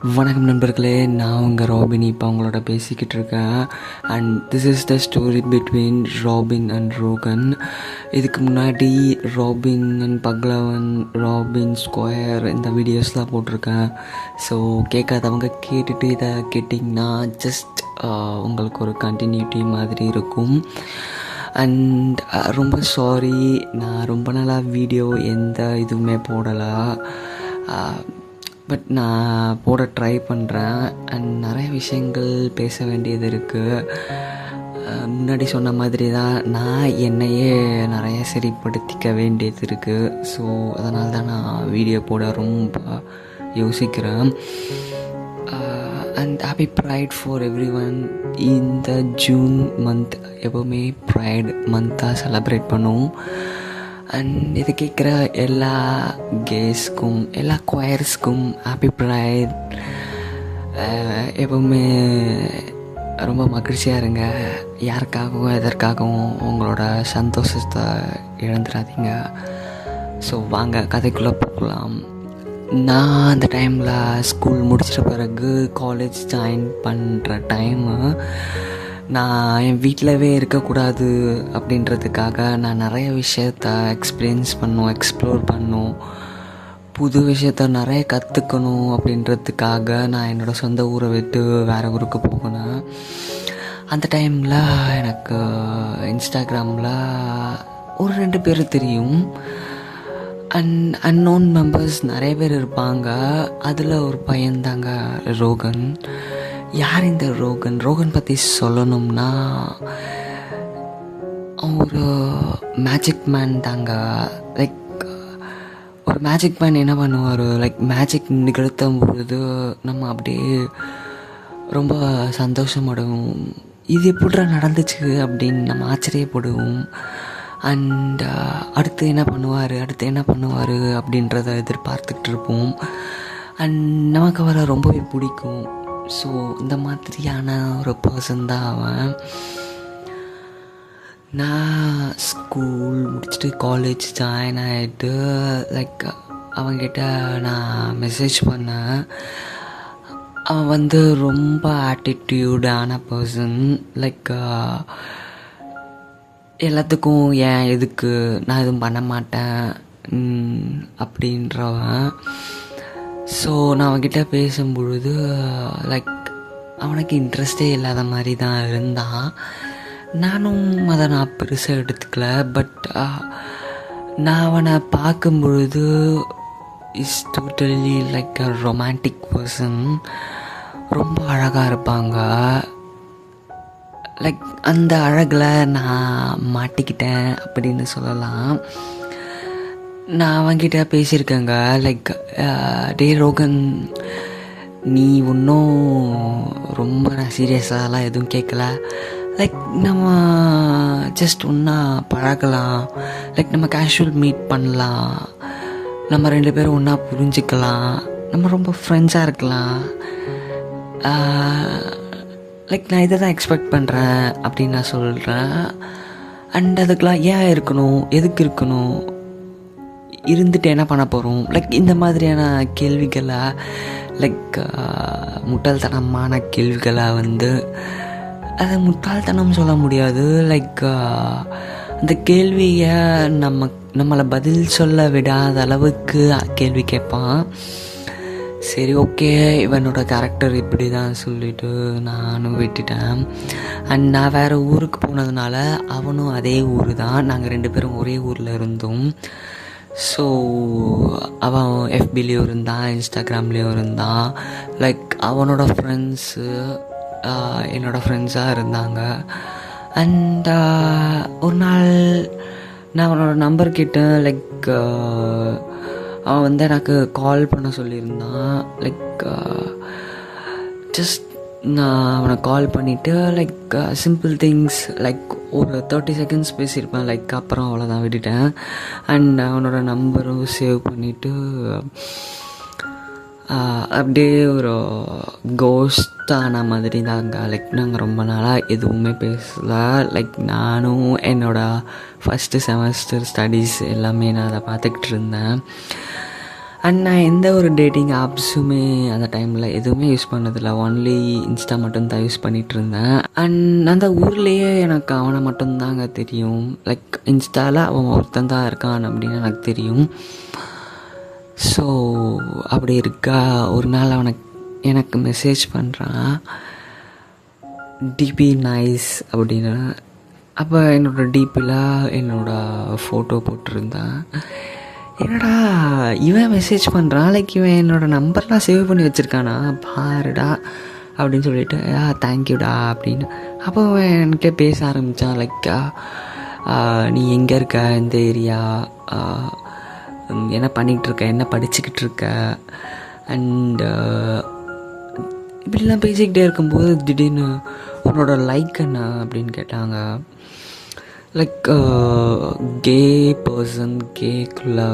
வணக்கம் நண்பர்களே, நான் உங்கள் ராபின் இப்போ அவங்களோட பேசிக்கிட்டு இருக்கேன். And this is the story between robin and Rohan. இதுக்கு முன்னாடி ராபின் அண்ட் பக்லவன், ராபின் ஸ்கொயர் இந்த வீடியோஸ்லாம் போட்டிருக்கேன். ஸோ கேட்காதவங்க கேட்டுட்டு இதை கேட்டிங்கன்னா ஜஸ்ட் உங்களுக்கு ஒரு கண்டினியூட்டி மாதிரி இருக்கும். அண்ட் ரொம்ப சாரி, நான் ரொம்ப நாளாக வீடியோ எந்த இதுவுமே போடலை. பட் நான் போட ட்ரை பண்ணுறேன். அண்ட் நிறைய விஷயங்கள் பேச வேண்டியது இருக்குது. முன்னாடி சொன்ன மாதிரி தான் நான் என்னையே நிறைய சரிப்படுத்திக்க வேண்டியது இருக்குது. ஸோ அதனால தான் நான் வீடியோ போட ரொம்ப யோசிக்கிறேன். And happy pride for every one. இந்த ஜூன் மந்த் எப்போவுமே ப்ரைட் மந்த்தாக செலப்ரேட் பண்ணுவோம். அண்ட் இது கேட்குற எல்லா கேஸ்க்கும், எல்லா கொயர்ஸ்க்கும் ஹாப்பி ப்ரைட். எப்பவுமே ரொம்ப மகிழ்ச்சியாக இருங்க. யாருக்காகவும் எதற்காகவும் உங்களோட சந்தோஷத்தை இழந்துடாதீங்க. ஸோ வாங்க கதைக்குள்ளே போகலாம். நான் அந்த டைமில் ஸ்கூல் முடிச்சிட்ட பிறகு காலேஜ் ஜாயின் பண்ணுற டைமு, நான் என் வீட்டிலவே இருக்கக்கூடாது அப்படின்றதுக்காக நான் நிறைய விஷயத்த எக்ஸ்ப்ளோர் பண்ணணும், புது விஷயத்த நிறைய கற்றுக்கணும் அப்படின்றதுக்காக நான் என்னோடய சொந்த ஊரை விட்டு வேறு ஊருக்கு போனேன். அந்த டைமில் எனக்கு இன்ஸ்டாகிராமில் ஒரு 2 பேர் தெரியும். அன்னோன் மெம்பர்ஸ் நிறைய பேர் இருப்பாங்க. அதில் ஒரு பையன்தாங்க ரோகன். யார் இந்த ரோகன்? ரோகன் பற்றி சொல்லணும்னா ஒரு மேஜிக் மேன் தாங்க. லைக் ஒரு மேஜிக் மேன் என்ன பண்ணுவார், லைக் மேஜிக் நிகழ்த்தும் பொழுது நம்ம அப்படியே ரொம்ப சந்தோஷப்படுவோம். இது எப்படிடா நடந்துச்சு அப்படின்னு நம்ம ஆச்சரியப்படுவோம். அண்ட் அடுத்து என்ன பண்ணுவார் அப்படின்றத எதிர்பார்த்துக்கிட்டு இருப்போம். அண்ட் நமக்கு அவரை ரொம்பவே பிடிக்கும். ஸோ இந்த மாதிரியான ஒரு பர்சன் தான் அவன். நான் ஸ்கூல் முடிச்சுட்டு காலேஜ் ஜாயின் ஆகிட்டு லைக் அவங்கிட்ட நான் மெசேஜ் பண்ணேன். அவன் ரொம்ப ஆட்டிடியூடான பர்சன். லைக் எல்லாத்துக்கும் ஏன் எதுக்கு நான் எதுவும் பண்ண மாட்டேன் அப்படின்றவன். ஸோ நான் அவன்கிட்ட பேசும்பொழுது லைக் அவனுக்கு இன்ட்ரெஸ்டே இல்லாத மாதிரி தான் இருந்தான். நானும் அதை நான் பெருசாக எடுத்துக்கல. பட் நான் அவனை பார்க்கும் பொழுது is totally like a romantic person. ரொம்ப அழகாக இருப்பாங்க. லைக் அந்த அழகில் நான் மாட்டிக்கிட்டேன் அப்படின்னு சொல்லலாம். நான் அவன்கிட்ட பேசியிருக்கேங்க. லைக் டே ரோகன், நீ இன்னும் ரொம்ப நான் சீரியஸாலாம் எதுவும் கேட்கல. லைக் நம்ம ஜஸ்ட் ஒன்றா பழகலாம், லைக் நம்ம கேஷுவல் மீட் பண்ணலாம், நம்ம 2 பேரும் ஒன்றா புரிஞ்சுக்கலாம், நம்ம ரொம்ப ஃப்ரெண்ட்ஸாக இருக்கலாம். லைக் நான் இதை தான் எக்ஸ்பெக்ட் பண்ணுறேன் அப்படின்னு நான் சொல்கிறேன். அண்ட் அதுக்கெலாம் ஏன் இருக்கணும், எதுக்கு இருக்கணும், இருந்துட்டு என்ன பண்ண போகிறோம், லைக் இந்த மாதிரியான கேள்விகளை, லைக் முட்டாள்தனமான கேள்விகளை அதை முட்டாள்தனம் சொல்ல முடியாது. லைக் அந்த கேள்வியை நம்மளை பதில் சொல்ல விடாத அளவுக்கு கேள்வி கேட்பான். சரி, ஓகே, இவனோட கேரக்டர் இப்படி தான் சொல்லிவிட்டு நானும் விட்டுட்டேன். அண்ட் நான் வேறு ஊருக்கு போனதுனால அவனும் அதே ஊர் தான். நாங்கள் 2 பேரும் ஒரே ஊரில் இருந்தோம். ஸோ அவன் எஃபிலையும் இருந்தான், இன்ஸ்டாகிராம்லேயும் இருந்தான். லைக் அவனோட ஃப்ரெண்ட்ஸு என்னோடய ஃப்ரெண்ட்ஸாக இருந்தாங்க. அண்ட் ஒரு நாள் நான் அவனோட நம்பர் கேட்டேன். லைக் அவன் எனக்கு கால் பண்ண சொல்லியிருந்தான். லைக் ஜஸ்ட் நான் அவனை கால் பண்ணிவிட்டு லைக் சிம்பிள் திங்ஸ் லைக் ஒரு 30 செகண்ட்ஸ் பேசியிருப்பேன். லைக் அப்புறம் அவ்வளோதான் விட்டுட்டேன். அண்ட் அவனோட நம்பரும் சேவ் பண்ணிவிட்டு அப்படியே ஒரு கோஸ்டான மாதிரி தாங்க. லைக் நாங்கள் ரொம்ப நாளாக எதுவுமே பேசலை. லைக் நானும் என்னோடய ஃபஸ்ட்டு செமஸ்டர் ஸ்டடீஸ் எல்லாமே நான் அதை பார்த்துக்கிட்டு இருந்தேன். அண்ட் நான் எந்த ஒரு டேட்டிங் ஆப்ஸுமே அந்த டைமில் எதுவுமே யூஸ் பண்ணதில்லை. ஒன்லி இன்ஸ்டா மட்டும்தான் யூஸ் பண்ணிகிட்டு இருந்தேன். அண்ட் அந்த ஊர்லேயே எனக்கு அவனை மட்டும்தாங்க தெரியும். லைக் இன்ஸ்டாவில் அவன் ஒருத்தன் தான் இருக்கான் அப்படின்னு எனக்கு தெரியும். ஸோ அப்படி இருக்கா ஒரு நாள் எனக்கு மெசேஜ் பண்ணுறான், டிபி நைஸ் அப்படின்னு. அப்போ என்னோடய டிபியில் என்னோடய ஃபோட்டோ போட்டிருந்தேன். என்னடா இவன் மெசேஜ் பண்ணுறான், லைக் இவன் என்னோடய நம்பர்லாம் சேவ் பண்ணி வச்சுருக்கானா பாருடா அப்படின்னு சொல்லிட்டு தேங்க்யூடா அப்படின்னு. அப்போ அவன் என்கிட்ட பேச ஆரம்பித்தான். லைக் நீ எங்கே இருக்க, இந்த ஏரியா, என்ன பண்ணிகிட்ருக்க, என்ன படிச்சுக்கிட்டு இருக்க, அண்டு இப்படிலாம் பேசிக்கிட்டே இருக்கும்போது திடீர்னு உன்னோட லைக் என்ன அப்படின்னு கேட்டாங்க. லைக் கே பர்சன், கேக்குள்ளே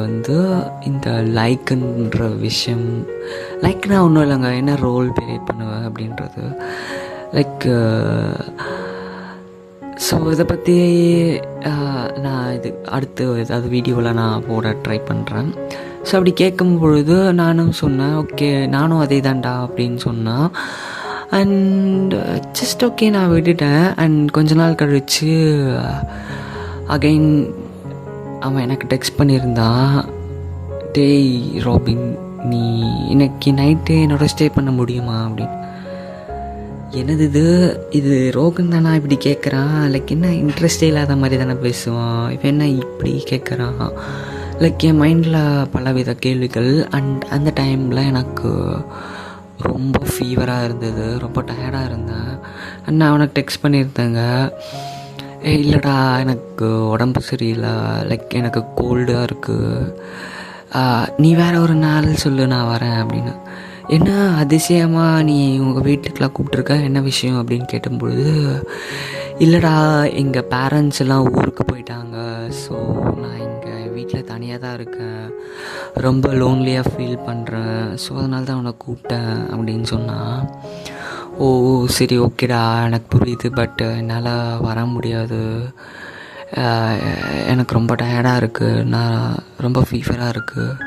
இந்த லைக்குன்ற விஷயம், லைக்னா ஒன்றும் இல்லைங்க, என்ன ரோல் ப்ளே பண்ணுவேன் அப்படின்றது. லைக் ஸோ இதை பற்றி நான் இது அடுத்து ஏதாவது வீடியோவில் நான் போட ட்ரை பண்ணுறேன். ஸோ அப்படி கேட்கும் பொழுது நானும் சொன்னேன், ஓகே நானும் அதே தான்டா அப்படின்னு சொன்னான். அண்ட் ஜஸ்ட் ஓகே நான் விட்டுட்டேன். அண்ட் கொஞ்ச நாள் கழித்து அகைன் அவன் எனக்கு டெக்ஸ்ட் பண்ணியிருந்தான், டேய் ராபின் நீ இன்னைக்கு நைட்டு என்னோட ஸ்டே பண்ண முடியுமா அப்படின்னு. என்னது இது ரோகன் தானா இப்படி கேட்குறான், லைக் என்ன இன்ட்ரெஸ்டே இல்லாத மாதிரி தானே பேசுவான், இப்போ என்ன இப்படி கேட்குறான். லைக் என் மைண்டில் பலவித கேள்விகள். அண்ட் அந்த டைமில் எனக்கு ரொம்ப ஃபீவராக இருந்தது, ரொம்ப டயர்டாக இருந்தேன். அண்ட் நான் அவனுக்கு டெக்ஸ்ட் பண்ணியிருந்தேங்க, இல்லைடா எனக்கு உடம்பு சரியில்லை, லைக் எனக்கு கோல்டாக இருக்குது, நீ வேறு ஒரு நாள் சொல்லு நான் வரேன் அப்படின்னு. என்ன அதிசயமாக நீ உங்கள் வீட்டுக்கெலாம் கூப்பிட்ருக்க, என்ன விஷயம் அப்படின்னு கேட்டும்பொழுது, இல்லைடா எங்கள் பேரண்ட்ஸ் எல்லாம் ஊருக்கு போயிட்டாங்க, ஸோ நான் இங்கே வீட்டில் தனியாக தான் இருக்கேன், ரொம்ப லோன்லியாக ஃபீல் பண்ணுறேன், ஸோ அதனால தான் உன்னை கூப்பிட்டேன் அப்படின்னு சொன்னான். ஓ சரி ஓகேடா எனக்கு புரியுது, பட் என்னால் வர முடியாது, எனக்கு ரொம்ப டயர்டாக இருக்குது, நான் ரொம்ப ஃபீவராக இருக்குது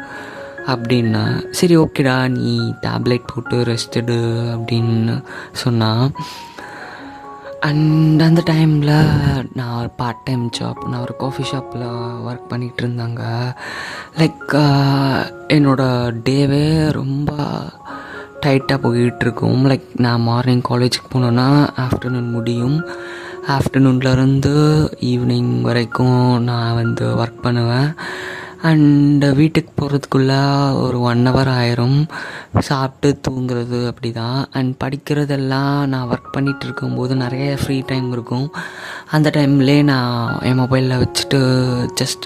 அப்படின்னா. சரி ஓகேடா நீ டேப்லெட் போட்டு ரெஸ்ட் எடு அப்படின்னு சொன்னான். அண்ட் அந்த டைமில் நான் ஒரு பார்ட் டைம் ஜாப், நான் ஒரு காஃபி ஷாப்பில் ஒர்க் பண்ணிகிட்டு இருந்தாங்க. லைக் என்னோடய டேவே ரொம்ப டைட்டாக போயிட்டுருக்கும். லைக் நான் மார்னிங் காலேஜுக்கு போனோன்னா ஆஃப்டர்நூன் முடியும், ஆஃப்டர்நூன்லேருந்து ஈவினிங் வரைக்கும் நான் ஒர்க் பண்ணுவேன். அண்டு வீட்டுக்கு போகிறதுக்குள்ளே ஒரு 1 hour ஆயிரும், சாப்பிட்டு தூங்குறது அப்படி தான். அண்ட் படிக்கிறதெல்லாம் நான் ஒர்க் பண்ணிகிட்டு இருக்கும்போது நிறைய ஃப்ரீ டைம் இருக்கும். அந்த டைம்லே நான் என் மொபைலில் வச்சுட்டு ஜஸ்ட்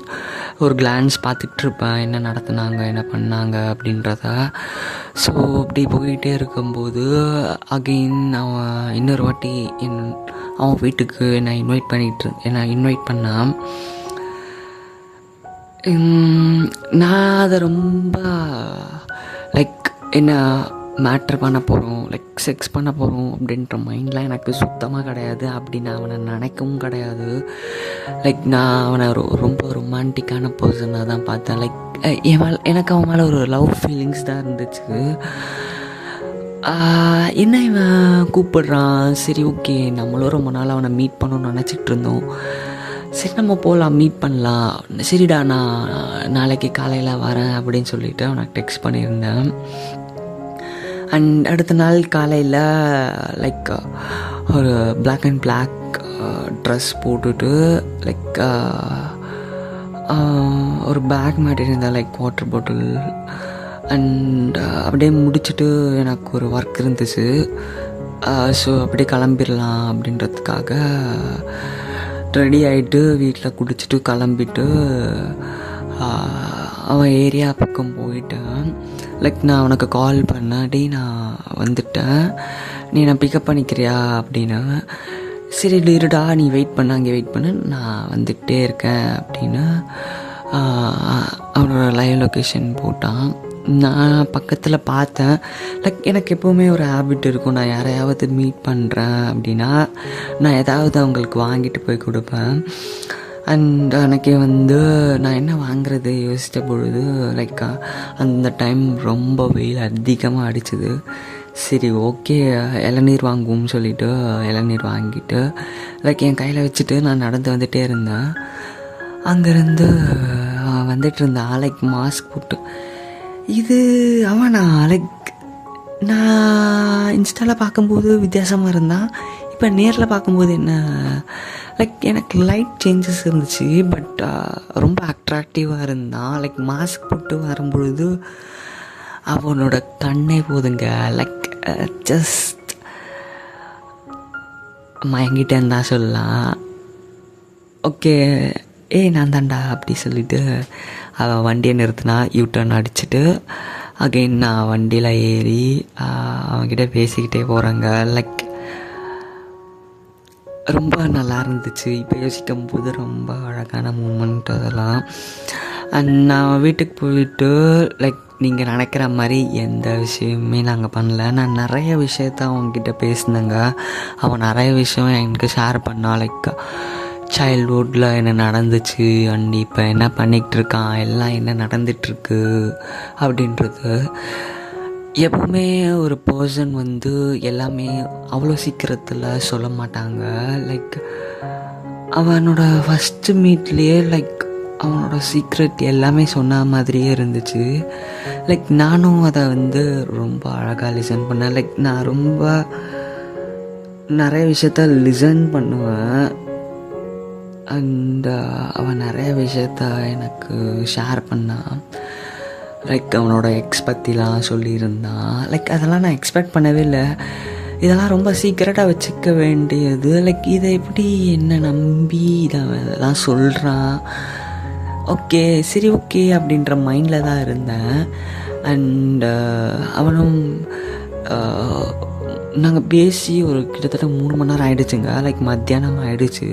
ஒரு கிளான்ஸ் பார்த்துட்ருப்பேன், என்ன நடத்துனாங்க என்ன பண்ணாங்க அப்படின்றத. ஸோ அப்படி போயிட்டே இருக்கும்போது அகெயின் அவன் இன்னொரு வாட்டி அவன் வீட்டுக்கு என்னை இன்வைட் பண்ணான். நான் அதை ரொம்ப லைக் என்ன மேட்ரு பண்ண போகிறோம், லைக் செக்ஸ் பண்ண போகிறோம் அப்படின்ற மைண்ட்லாம் எனக்கு சுத்தமாக கிடையாது. அப்படி நான் அவனை நினைக்கவும் கிடையாது. லைக் நான் அவனை ரொம்ப ரொமான்டிக்கான பர்சனாக தான் பார்த்தேன். லைக் எனக்கு அவன் மேலே ஒரு லவ் ஃபீலிங்ஸ் தான் இருந்துச்சு. என்ன இவன் கூப்பிடுறான், சரி ஓகே நம்மளும் ரொம்ப நாள் அவனை மீட் பண்ணணும்னு நினச்சிட்டு இருந்தோம், சரி நம்ம போகலாம் மீட் பண்ணலாம், சரிடா நான் நாளைக்கு காலையில் வரேன் அப்படின்னு சொல்லிவிட்டு அவனுக்கு டெக்ஸ்ட் பண்ணியிருந்தேன். அண்ட் அடுத்த நாள் காலையில் லைக் ஒரு பிளாக் அண்ட் பிளாக் ட்ரெஸ் போட்டுட்டு லைக் ஒரு பேக் மாட்டியிருந்தேன், லைக் வாட்டர் பாட்டில். அண்ட் அப்படியே முடிச்சுட்டு எனக்கு ஒரு ஒர்க் இருந்துச்சு, ஸோ அப்படியே கிளம்பிடலாம் அப்படின்றதுக்காக ரெடி ஆகிட்டு வீட்டில் குடிச்சிட்டு கிளம்பிட்டு அவன் ஏரியா பக்கம் போயிட்டேன். லைக் நான் அவனுக்கு கால் பண்ணேன், டே நான் வந்துட்டேன், நீ நான் பிக்கப் பண்ணிக்கிறியா அப்படின்னா. சரி இருடா நீ வெயிட் பண்ண, அங்கே வெயிட் பண்ணு, நான் வந்துக்கிட்டே இருக்கேன் அப்படின்னு அவனோட லைவ் லொக்கேஷன் போட்டான். நான் பக்கத்தில் பார்த்தேன். லைக் எனக்கு எப்போவுமே ஒரு ஹேபிட் இருக்கும், நான் யாரையாவது மீட் பண்ணுறேன் அப்படின்னா நான் ஏதாவது அவங்களுக்கு வாங்கிட்டு போய் கொடுப்பேன். அண்ட் அன்றைக்கி வந்து நான் என்ன வாங்குறது யோசித்த பொழுது லைக் அந்த டைம் ரொம்ப வெயில் அதிகமாக அடிச்சுது. சரி ஓகே இளநீர் வாங்குவோம்னு சொல்லிவிட்டு இளநீர் வாங்கிட்டு லைக் என் கையில் வச்சுட்டு நான் நடந்து வந்துகிட்டே இருந்தேன். அங்கேருந்து வந்துட்டு இருந்தான் லைக் மாஸ்க் போட்டு. இது அவனா லைக் நான் இன்ஸ்டாவில் பார்க்கும்போது வித்தியாசமாக இருந்தான், இப்போ நேரில் பார்க்கும்போது என்ன லைக் எனக்கு லைட் சேஞ்சஸ் இருந்துச்சு. பட் ரொம்ப அட்ராக்டிவாக இருந்தான். லைக் மாஸ்க் போட்டு வரும்பொழுது அவனோட கண்ணே போதுங்க லைக் ஜஸ்ட் மயங்கிட்டேன்னு தான் சொல்லலாம். ஓகே நான் தாண்டா அப்படி சொல்லிவிட்டு அவன் வண்டியை நிறுத்தினா யூட்டர்ன் அடிச்சுட்டு அகைன் நான் வண்டியில் ஏறி அவன்கிட்ட பேசிக்கிட்டே போகிறேங்க. லைக் ரொம்ப நல்லா இருந்துச்சு. இப்போ யோசிக்கும் போது ரொம்ப அழகான மூமெண்ட் அதெல்லாம். அண்ட் நான் வீட்டுக்கு போயிட்டு லைக் நீங்கள் நினைக்கிற மாதிரி எந்த விஷயமே நாங்கள் பண்ணல. நான் நிறைய விஷயத்த அவன்கிட்ட பேசினேங்க. அவன் நிறைய விஷயம் எனக்கு ஷேர் பண்ணான். லைக் சைல்ட்ஹுட்டில் என்ன நடந்துச்சு அண்ட் இப்போ என்ன பண்ணிகிட்டு இருக்கான், எல்லாம் என்ன நடந்துகிட்ருக்கு அப்படின்றது. எப்பவுமே ஒரு பர்சன் வந்து எல்லாமே அவ்வளோ சீக்கிரத்தில் சொல்ல மாட்டாங்க. லைக் அவனோட ஃபஸ்ட்டு மீட்லேயே லைக் அவனோட சீக்ரெட் எல்லாமே சொன்ன மாதிரியே இருந்துச்சு. லைக் நானும் அதை வந்து ரொம்ப அழகாக லிசன் பண்ணேன். லைக் நான் ரொம்ப நிறைய விஷயத்த லிசன் பண்ணுவேன். அண்ட் அவன் நிறைய விஷயத்த எனக்கு ஷேர் பண்ணான். லைக் அவனோட எக்ஸ் பற்றிலாம் சொல்லியிருந்தான். லைக் அதெல்லாம் நான் எக்ஸ்பெக்ட் பண்ணவே இல்லை. இதெல்லாம் ரொம்ப சீக்கிரட்டாக வச்சுக்க வேண்டியது. லைக் இதை எப்படி என்ன நம்பி இதெல்லாம் சொல்கிறான். ஓகே சரி ஓகே அப்படின்ற மைண்டில் தான் இருந்தேன். அண்ட் அவனும் நாங்கள் பேசி ஒரு கிட்டத்தட்ட 3 மணி நேரம் ஆகிடுச்சுங்க. லைக் மத்தியானம் ஆகிடுச்சு.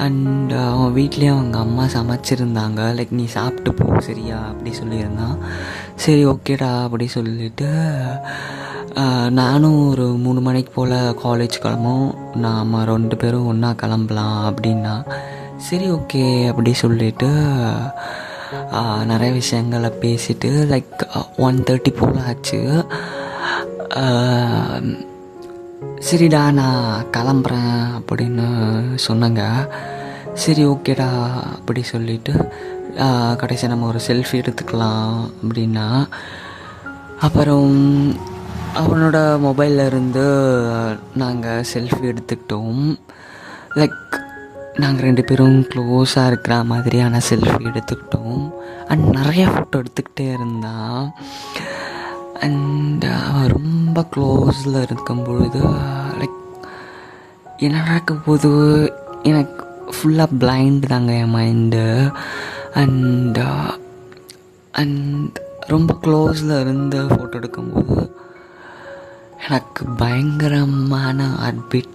அண்ட் அவன் வீட்லேயே அவங்க அம்மா சமைச்சிருந்தாங்க. லைக் நீ சாப்பிட்டு போ சரியா அப்படி சொல்லியிருந்தான். சரி ஓகேடா அப்படி சொல்லிவிட்டு நானும் ஒரு 3 மணிக்கு போல் காலேஜ் கிளம்பும், நாம் 2 பேரும் ஒன்றா கிளம்பலாம் அப்படின்னா சரி ஓகே அப்படி சொல்லிவிட்டு நிறைய விஷயங்களை பேசிவிட்டு லைக் 1:30 போல் ஆச்சு. சரிடா நான் கிளம்புறேன் அப்படின்னு சொன்னேங்க. சரி ஓகேடா அப்படி சொல்லிவிட்டு கடைசி நம்ம ஒரு செல்ஃபி எடுத்துக்கலாம் அப்படின்னா அப்புறம் அவனோட மொபைலில் இருந்து நாங்கள் செல்ஃபி எடுத்துக்கிட்டோம். லைக் நாங்கள் 2 பேரும் க்ளோஸாக இருக்கிற மாதிரியான செல்ஃபி எடுத்துக்கிட்டோம். அண்ட் நிறைய ஃபோட்டோ எடுத்துக்கிட்டே இருந்தான். அண்ட் அவன் ரொம்ப க்ளோஸில் இருக்கும் பொழுது லைக் என்ன நடக்க போது எனக்கு ஃபுல்லாக பிளைண்ட் தாங்க என் மைண்டு. அண்ட் ரொம்ப க்ளோஸில் இருந்து ஃபோட்டோ எடுக்கும்போது எனக்கு பயங்கரமான ஹார்ட்பீட்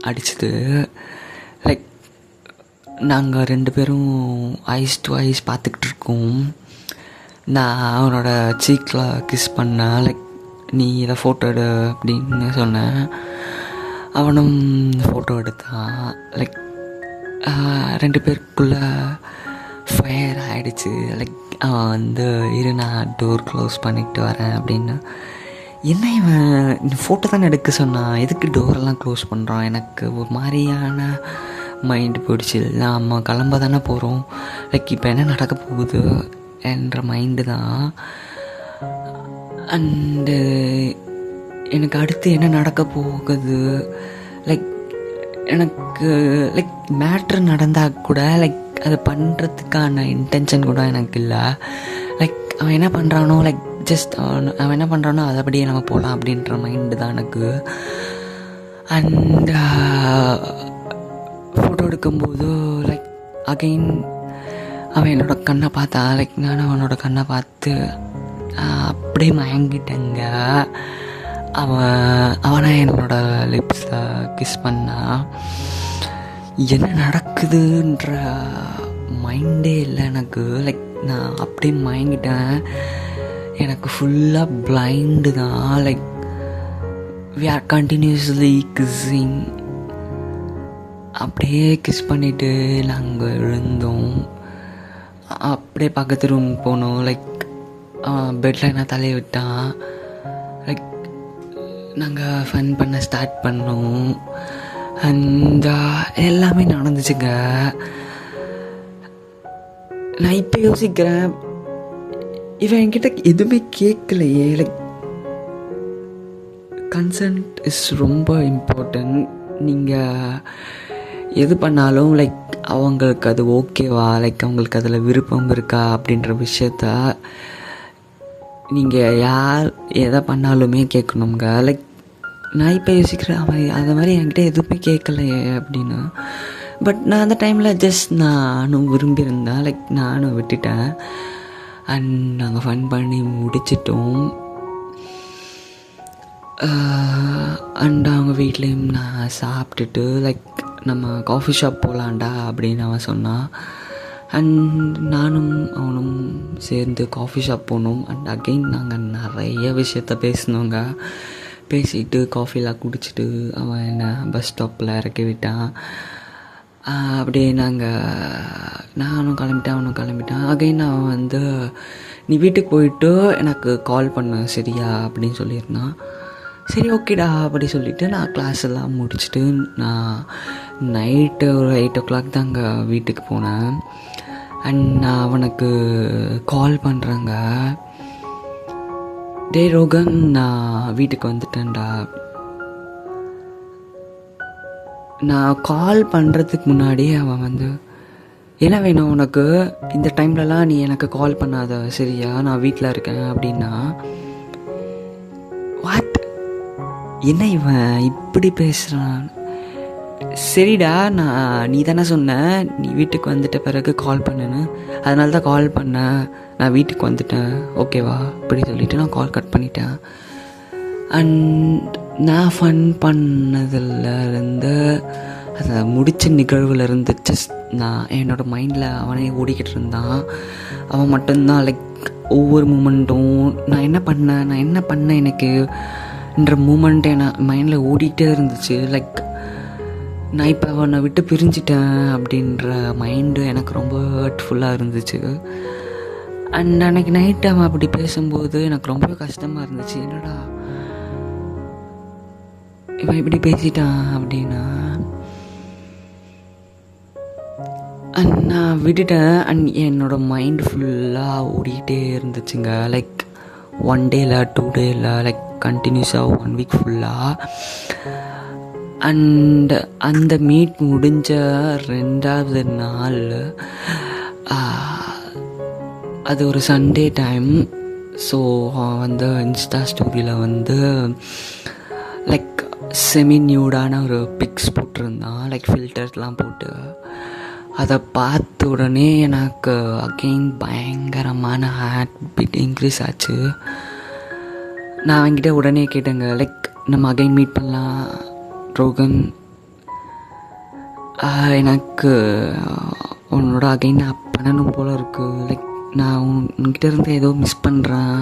அடிச்சுது. லைக் நாங்கள் 2 பேரும் ஐஸ் டு ஐஸ் பார்த்துக்கிட்டு இருக்கோம். நான் அவனோட சீக்கில் கிஸ் பண்ணேன். லைக் நீ இதை ஃபோட்டோ எடு அப்படின்னு சொன்னேன். அவனும் ஃபோட்டோ எடுத்தான். லைக் 2 பேருக்குள்ளே ஃபயர் ஆகிடுச்சு. லைக் அவன் வந்து இரு நான் டோர் க்ளோஸ் பண்ணிட்டு வரேன் அப்படின்னு. என்ன இவன் ஃபோட்டோ தானே எடுக்க சொன்னான், எதுக்கு டோரெல்லாம் க்ளோஸ் பண்ணுறான்? எனக்கு ஒரு மாதிரியான மைண்டு போயிடுச்சு. நம்ம கிளம்ப தானே போகிறோம், லைக் இப்போ என்ன நடக்க போகுது என்ற மைண்டு தான். அண்டு எனக்கு அடுத்து என்ன நடக்க போகுது, லைக் எனக்கு லைக் மேட்ரு நடந்தால் கூட லைக் அது பண்ணுறதுக்கான இன்டென்ஷன் கூட எனக்கு இல்லை. லைக் அவன் என்ன பண்ணுறானோ லைக் ஜஸ்ட் அவன் என்ன பண்ணுறானோ அதைப்படியே நம்ம போகலாம் அப்படின்ற மைண்டு தான் எனக்கு. அண்ட் ஃபோட்டோ எடுக்கும்போது லைக் அகெயின் அவன் என்னோட கண்ணை பார்த்தா, லைக் நானும் அவனோட கண்ணை பார்த்து அப்படியே மயங்கிட்டேங்க. அவனை என்னோட லிப்ஸில் கிஸ் பண்ணா. என்ன நடக்குதுன்ற மைண்டே இல்லை எனக்கு. லைக் நான் அப்படியே மயங்கிட்டேன். எனக்கு ஃபுல்லாக பிளைண்டு தான். Like we are continuously kissing. அப்படியே கிஸ் பண்ணிவிட்டு நாங்கள் எழுந்தோம். அப்படியே பக்கத்து ரூம் போனோம். லைக் பெட்டில் என்ன தலையை விட்டான். லைக் நாங்கள் ஃபன் பண்ண ஸ்டார்ட் பண்ணோம். அந்த எல்லாமே நடந்துச்சுங்க. நான் இப்போ யோசிக்கிறேன், இவன் என்கிட்ட எதுவுமே கேட்கலையே. லைக் கன்சென்ட் இஸ் ரொம்ப இம்பார்ட்டன்ட். நீங்கள் எது பண்ணாலும் லைக் அவங்களுக்கு அது ஓகேவா, லைக் அவங்களுக்கு அதில் விருப்பம் இருக்கா அப்படின்ற விஷயத்த நீங்கள் யார் எதை பண்ணாலுமே கேட்கணுங்க. லைக் நான் இப்போ யோசிக்கிறேன், அவன் அந்த மாதிரி என்கிட்ட எதுவுமே கேட்கலையே அப்படின்னு. பட் நான் அந்த டைமில் ஜஸ்ட் நானும் விரும்பியிருந்தேன். லைக் நானும் விட்டுட்டேன். அண்ட் நாங்கள் ஃபன் பண்ணி முடிச்சிட்டோம். அண்ட் அவங்க வீட்லேயும் நான் சாப்பிட்டுட்டு லைக் நம்ம காஃபி ஷாப் போகலான்டா அப்படின்னு அவன் சொன்னான். அண்ட் நானும் அவனும் சேர்ந்து காஃபி ஷாப் போனோம். அண்ட் அகெயின் நாங்கள் நிறைய விஷயத்த பேசினோங்க. பேசிட்டு காஃபிலாம் குடிச்சிட்டு அவன் என்னை பஸ் ஸ்டாப்பில் இறக்கி விட்டான். அப்படியே நானும் கிளம்பிட்டேன், அவனும் கிளம்பிட்டான். அகைன் அவன் வந்து நீ வீட்டுக்கு போயிட்டு எனக்கு கால் பண்ண சரியா அப்படின்னு சொல்லியிருந்தான். சரி ஓகேடா அப்படி சொல்லிவிட்டு நான் கிளாஸ் எல்லாம் முடிச்சுட்டு நான் நைட்டு ஒரு 8 o'clock தான் அங்கே வீட்டுக்கு போனேன். அண்ட் நான் அவனுக்கு கால் பண்ணுறேங்க. டே ரோகன், நான் வீட்டுக்கு வந்துட்டேன்டா. நான் கால் பண்ணுறதுக்கு முன்னாடியே அவன் வந்து, என்ன வேணும் உனக்கு, இந்த டைம்லலாம் நீ எனக்கு கால் பண்ணாத சரியா, நான் வீட்டில் இருக்கேன் அப்படின்னா. வாட், என்ன இவன் இப்படி பேசுகிறான்? சரிடா, நீ தானே சொன்ன நீ வீட்டுக்கு வந்துட்ட பிறகு கால் பண்ணுன்னு, அதனால தான் கால் பண்ணேன், நான் வீட்டுக்கு வந்துட்டேன் ஓகேவா அப்படி சொல்லிவிட்டு நான் கால் கட் பண்ணிட்டேன். அண்ட் நான் ஃபன் பண்ணதுலேருந்து அதை முடித்த நிகழ்வுலேருந்து ஜஸ்ட் நான் என்னோடய மைண்டில் அவனே ஓடிக்கிட்டு இருந்தான். அவன் மட்டும்தான் லைக் ஒவ்வொரு மூமெண்ட்டும் நான் என்ன பண்ணேன் எனக்குன்ற மூமெண்ட் என் மைண்டில் ஓடிக்கிட்டே இருந்துச்சு. லைக் நான் இப்போ அவனை விட்டு பிரிஞ்சிட்டேன் அப்படின்ற மைண்டு எனக்கு ரொம்ப ஹர்ட்ஃபுல்லாக இருந்துச்சு. அண்ட் அன்றைக்கி நைட்டு அவன் அப்படி பேசும்போது எனக்கு ரொம்ப கஷ்டமாக இருந்துச்சு. என்னடா இவன் இப்படி பேசிட்டான் அப்படின்னா. அண்ட் நான் விட்டுட்டேன். அண்ட் என்னோடய மைண்ட் ஃபுல்லாக ஓடிக்கிட்டே இருந்துச்சுங்க. லைக் 1 day இல்லை 2 day இல்லை, லைக் கண்டினியூஸாக 1 week ஃபுல்லாக. அண்ட் அந்த மீட் முடிஞ்ச 2வது நாள் அது ஒரு சண்டே டைம். ஸோ வந்து இன்ஸ்டா ஸ்டோரியில் வந்து லைக் செமி நியூடான ஒரு பிக்ஸ் போட்டிருந்தான், லைக் ஃபில்டர்ஸ்லாம் போட்டு. அதை பார்த்த உடனே எனக்கு அகெயின் பயங்கரமான ஹார்ட் பீட் இன்க்ரீஸ் ஆச்சு. நான் அவன்கிட்ட உடனே கேட்டேங்க, லைக் நம்ம அகெயின் மீட் பண்ணலாம் ரோகன், எனக்கு உன்னோட அகைன் நான் பண்ணணும் போல் இருக்குது, லைக் நான் உன்கிட்ட இருந்து ஏதோ மிஸ் பண்ணுறேன்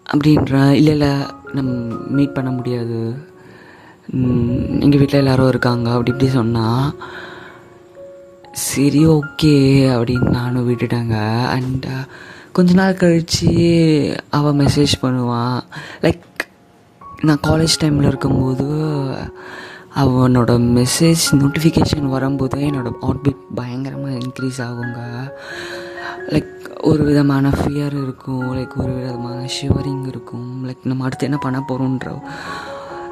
அப்படின்றா. இல்லை நம்ம மீட் பண்ண முடியாது, எங்கள் வீட்டில் எல்லோரும் இருக்காங்க அப்படி இப்படி சொன்னால். சரி ஓகே அப்படின்னு நானும் விட்டுட்டாங்க. அண்ட் கொஞ்ச நாள் கழித்து அவள் மெசேஜ் பண்ணுவான். லைக் நான் காலேஜ் டைமில் இருக்கும்போது அவனோட மெசேஜ் நோட்டிஃபிகேஷன் வரும்போது என்னோடய ஹார்ட் பீட் பயங்கரமாக இன்க்ரீஸ் ஆகுங்க. லைக் ஒரு விதமான ஃபியர் இருக்கும், லைக் ஒரு விதமான ஷிவரிங் இருக்கும். லைக் நம்ம அடுத்து என்ன பண்ண போகிறோன்ற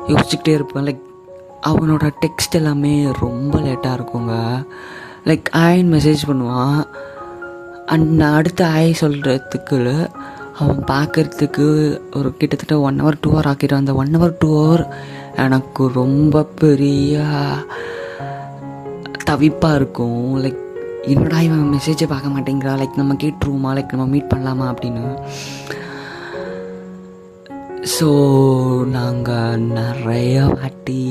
யோசிச்சுக்கிட்டே இருப்பேன். லைக் அவனோட டெக்ஸ்ட் எல்லாமே ரொம்ப லேட்டாக இருக்குங்க. லைக் ஆயின்னு மெசேஜ் பண்ணுவான். அண்ட் நான் அடுத்து ஆய் சொல்கிறதுக்கு அவன் பார்க்குறதுக்கு ஒரு கிட்டத்தட்ட 1 hour 2 hour ஆக்கிடுவான். அந்த 1 hour 2 hour எனக்கு ரொம்ப பெரிய தவிப்பாக இருக்கும். லைக் என்னடா இவன் மெசேஜை பார்க்க மாட்டேங்கிறா, லைக் நம்ம கேட்டுருவோமா, லைக் நம்ம மீட் பண்ணலாமா அப்படின்னு. ஸோ நாங்கள் நிறைய வாட்டி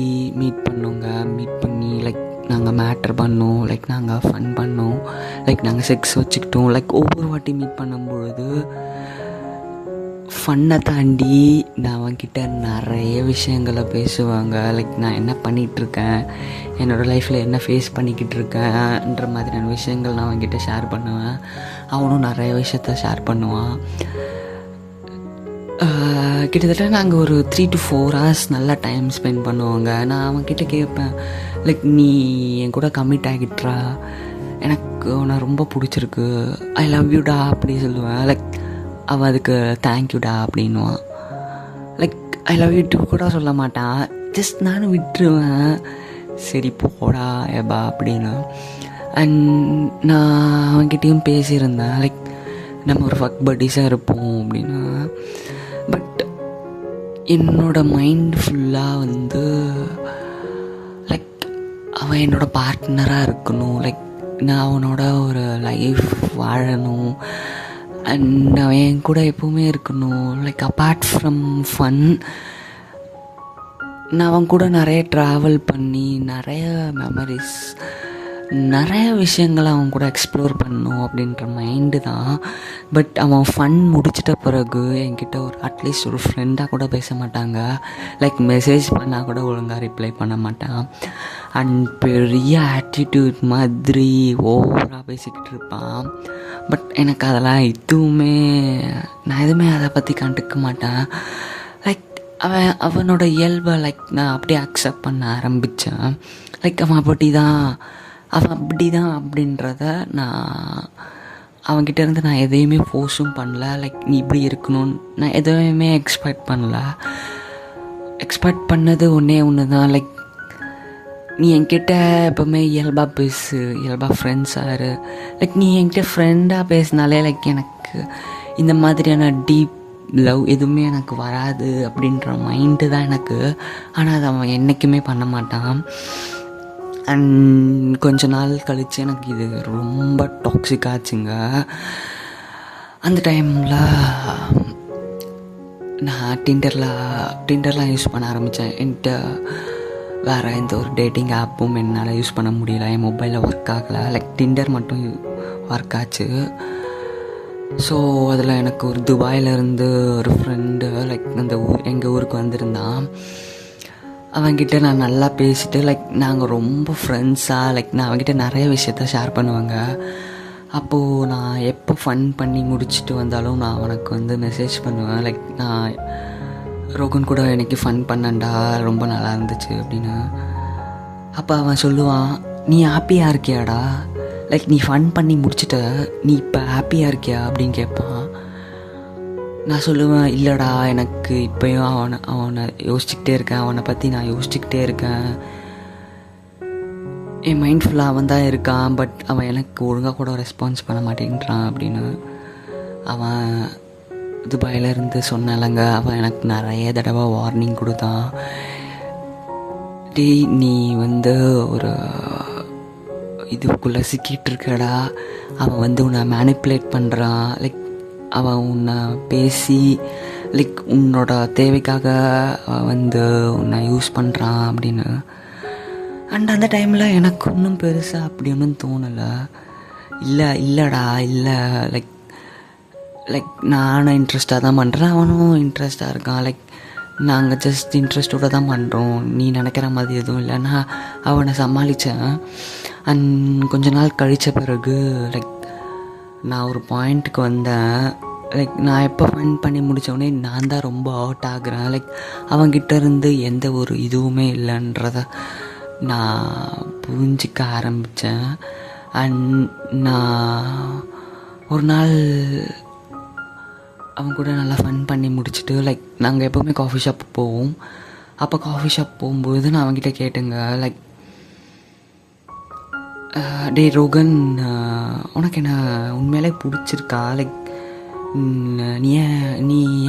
மீட் பண்ணோங்க. மீட் பண்ணி லைக் நாங்கள் மேட்டர் பண்ணோம், லைக் நாங்கள் ஃபன் பண்ணோம், லைக் நாங்கள் செக்ஸ் வச்சுக்கிட்டோம். லைக் ஒவ்வொரு வாட்டி மீட் பண்ணும்பொழுது ஃபன்னை தாண்டி நான் அவன்கிட்ட நிறைய விஷயங்களை பேசுவாங்க. லைக் நான் என்ன பண்ணிகிட்ருக்கேன், என்னோடய லைஃப்பில் என்ன ஃபேஸ் பண்ணிக்கிட்டு இருக்கேன்ற மாதிரியான விஷயங்கள் நான் அவன்கிட்ட ஷேர் பண்ணுவேன். அவனும் நிறைய விஷயத்த ஷேர் பண்ணுவான். கிட்டத்தட்ட நாங்கள் ஒரு 3 to 4 hours நல்லா டைம் ஸ்பெண்ட் பண்ணுவாங்க. நான் அவன்கிட்ட கேட்பேன், லைக் நீ என் கூட கமிட் ஆகிட்டுறா, எனக்கு உன்னை ரொம்ப பிடிச்சிருக்கு, ஐ லவ் யூடா அப்படி சொல்லுவேன். லைக் அவன் அதுக்கு தேங்க்யூடா அப்படின்வான். Like I love you too கூட சொல்ல மாட்டான், ஜஸ்ட் நானும் விட்டுருவேன், சரி போடா ஏபா அப்படின்னு. அண்ட் நான் அவன்கிட்டையும் பேசியிருந்தேன், லைக் நம்ம ஒரு ஃபக் பட்டீஸாக இருப்போம் அப்படின்னு. பட் என்னோடய மைண்ட் ஃபுல்லாக லைக் அவன் என்னோடய பார்ட்னராக இருக்கணும், லைக் நான் அவனோட ஒரு லைஃப் வாழணும், அண்ட் அவன் என் கூட எப்போவுமே இருக்கணும். லைக் அப்பார்ட் ஃப்ரம் ஃபன், நான் அவன் கூட நிறைய ட்ராவல் பண்ணி நிறைய மெமரிஸ், நிறைய விஷயங்களை அவன் கூட எக்ஸ்ப்ளோர் பண்ணணும் அப்படின்ற மைண்டு தான். பட் அவன் ஃபன் முடிச்சிட்ட பிறகு என்கிட்ட ஒரு அட்லீஸ்ட் ஒரு ஃப்ரெண்டாக கூட பேச மாட்டாங்க. லைக் மெசேஜ் பண்ணால் கூட ஒழுங்காக ரிப்ளை பண்ண மாட்டான். அண்ட் பெரிய ஆட்டிடியூட் மாதிரி ஓவராக பேசிக்கிட்டு இருப்பான். பட் எனக்கு அதெல்லாம் நான் எதுவுமே அதை பற்றி கண்டுக்க மாட்டேன். லைக் அவனோட இயல்பை லைக் நான் அப்படியே அக்செப்ட் பண்ண ஆரம்பித்தேன். லைக் அவன் அப்படி தான் அப்படின்றத நான் அவன்கிட்ட இருந்து நான் எதையுமே ஃபோர்ஸும் பண்ணல. லைக் நீ இப்படி இருக்கணும்னு நான் எதுவுமே எக்ஸ்பெக்ட் பண்ணல. எக்ஸ்பெக்ட் பண்ணது ஒன்று தான், லைக் நீ என்கிட்ட எப்போவுமே இயல்பாக பேசு, இயல்பாக ஃப்ரெண்ட்ஸாக இரு. லைக் நீ என்கிட்ட ஃப்ரெண்டாக பேசினாலே லைக் எனக்கு இந்த மாதிரியான டீப் லவ் எதுவுமே எனக்கு வராது அப்படின்ற மைண்டு தான் எனக்கு. ஆனால் அதை அவன் என்றைக்குமே பண்ண மாட்டான். அண்ட் கொஞ்ச நாள் கழித்து எனக்கு இது ரொம்ப டாக்ஸிக் ஆச்சுங்க. அந்த டைமில் நான் டிண்டர்லாம் யூஸ் பண்ண ஆரம்பித்தேன். என்கிட்ட வேறு எந்த ஒரு டேட்டிங் ஆப்பும் என்னால் யூஸ் பண்ண முடியல, என் மொபைலில் ஒர்க் ஆகலை. லைக் டிண்டர் மட்டும் ஒர்க் ஆச்சு. ஸோ அதில் எனக்கு ஒரு துபாயிலேருந்து ஒரு ஃப்ரெண்டு லைக் எங்கள் ஊருக்கு வந்திருந்தான். அவன்கிட்ட நான் நல்லா பேசிட்டு லைக் நாங்கள் ரொம்ப ஃப்ரெண்ட்ஸாக, லைக் நான் அவன்கிட்ட நிறைய விஷயத்த ஷேர் பண்ணுவேங்க. அப்போது நான் எப்போ ஃபன் பண்ணி முடிச்சுட்டு வந்தாலும் நான் அவனுக்கு மெசேஜ் பண்ணுவேன், லைக் நான் ரோகன் கூட எனக்கு ஃபன் பண்ணேன்டா, ரொம்ப நல்லா இருந்துச்சு அப்படின்னு. அப்போ அவன் சொல்லுவான், நீ ஹாப்பியாக இருக்கியாடா, லைக் நீ ஃபன் பண்ணி முடிச்சுட்ட, நீ இப்போ ஹாப்பியாக இருக்கியா அப்படின்னு கேட்பான். நான் சொல்லுவேன், இல்லைடா எனக்கு இப்போயும் அவனை யோசிச்சுக்கிட்டே இருக்கேன், அவனை பற்றி நான் யோசிச்சுக்கிட்டே இருக்கேன், என் மைண்ட் ஃபுல்லாக அவன் தான் இருக்கான், பட் அவன் எனக்கு ஒழுங்காக கூட ரெஸ்பான்ஸ் பண்ண மாட்டேங்கிறான் அப்படின்னு. அவன் துபாயிலேருந்து சொன்னாலங்க, அவன் எனக்கு நிறைய தடவை வார்னிங் கொடுத்தான். நீ ஒரு இதுக்குள்ளே சிக்கிட்டு இருக்கடா, அவன் உன்னை மேனிப்புலேட் பண்ணுறான், லைக் அவன் உன்னை பேசி லைக் உன்னோட தேவைக்காக உன்னை யூஸ் பண்ணுறான் அப்படின்னு. அண்ட் அந்த டைமில் எனக்கு ஒன்றும் பெருசாக அப்படி ஒன்றும் தோணலை. இல்லைடா லைக் நானும் இன்ட்ரெஸ்டாக தான் பண்ணுறேன், அவனும் இன்ட்ரெஸ்டாக இருக்கான், லைக் நாங்கள் ஜஸ்ட் இன்ட்ரெஸ்டோடு தான் பண்ணுறோம், நீ நினைக்கிற மாதிரி எதுவும் இல்லை. நான் அவனை சமாளித்தேன். அண்ட் கொஞ்ச நாள் கழித்த பிறகு லைக் நான் ஒரு பாயிண்ட்டுக்கு வந்தேன். லைக் நான் எப்போ ஃபன் பண்ணி முடித்தோடனே நான் தான் ரொம்ப ஹர்ட் ஆகுறேன். லைக் அவன்கிட்ட இருந்து எந்த ஒரு இதுவுமே இல்லைன்றத நான் புரிஞ்சிக்க ஆரம்பித்தேன். அண்ட் நான் ஒரு நாள் அவன் கூட நல்லா ஃபன் பண்ணி முடிச்சுட்டு லைக் நாங்கள் எப்போவுமே காஃபி ஷாப் போவோம். அப்போ காஃபி ஷாப் போகும்போது நான் அவன்கிட்ட கேட்டேங்க, லைக் டே ரோகன், உனக்கு என்ன உண்மையிலே பிடிச்சிருக்கா, லைக் நீ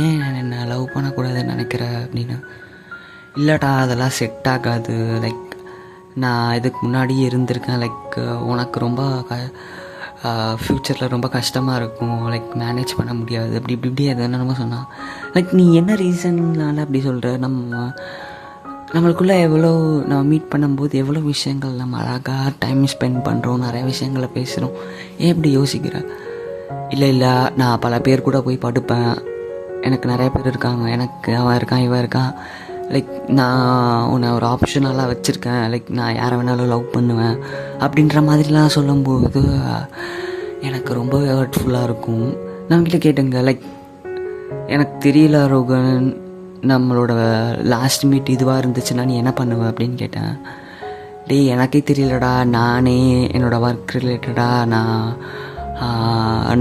ஏன் என்னை லவ் பண்ணக்கூடாதுன்னு நினைக்கிற அப்படின்னு. இல்லைடா அதெல்லாம் செட் ஆகாது, லைக் நான் இதுக்கு முன்னாடியே இருந்திருக்கேன், லைக் உனக்கு ரொம்ப ஃப்யூச்சரில் ரொம்ப கஷ்டமாக இருக்கும், லைக் மேனேஜ் பண்ண முடியாது இப்படி எது என்னமோ சொன்னான். லைக் நீ என்ன ரீசன்னால அப்படி சொல்கிற, நம்மளுக்குள்ளே நம்ம மீட் பண்ணும்போது எவ்வளோ விஷயங்கள் நம்ம அழகாக டைம் ஸ்பெண்ட் பண்ணுறோம், நிறைய விஷயங்களை பேசுகிறோம், ஏன் இப்படி யோசிக்கிற? இல்லை நான் பல பேர் கூட போய் படுப்பேன், எனக்கு நிறைய பேர் இருக்காங்க, எனக்கு அவன் இருக்கான் இவன் இருக்கான், லைக் நான் உன்னை ஒரு ஆப்ஷனலாக வச்சுருக்கேன், லைக் நான் யாரை வேணாலும் லவ் பண்ணுவேன் அப்படின்ற மாதிரிலாம் சொல்லும்போது எனக்கு ரொம்ப ஹர்ட்ஃபுல்லாக இருக்கும். நான் கிட்ட கேட்டேங்க, லைக் எனக்கு தெரியல ரோகன், நம்மளோட லாஸ்ட் மீட் இதுவாக இருந்துச்சுன்னா நீ என்ன பண்ணுவ அப்படின்னு கேட்டேன். டேய் எனக்கே தெரியலடா, நானே என்னோடய ஒர்க் ரிலேட்டடாக நான்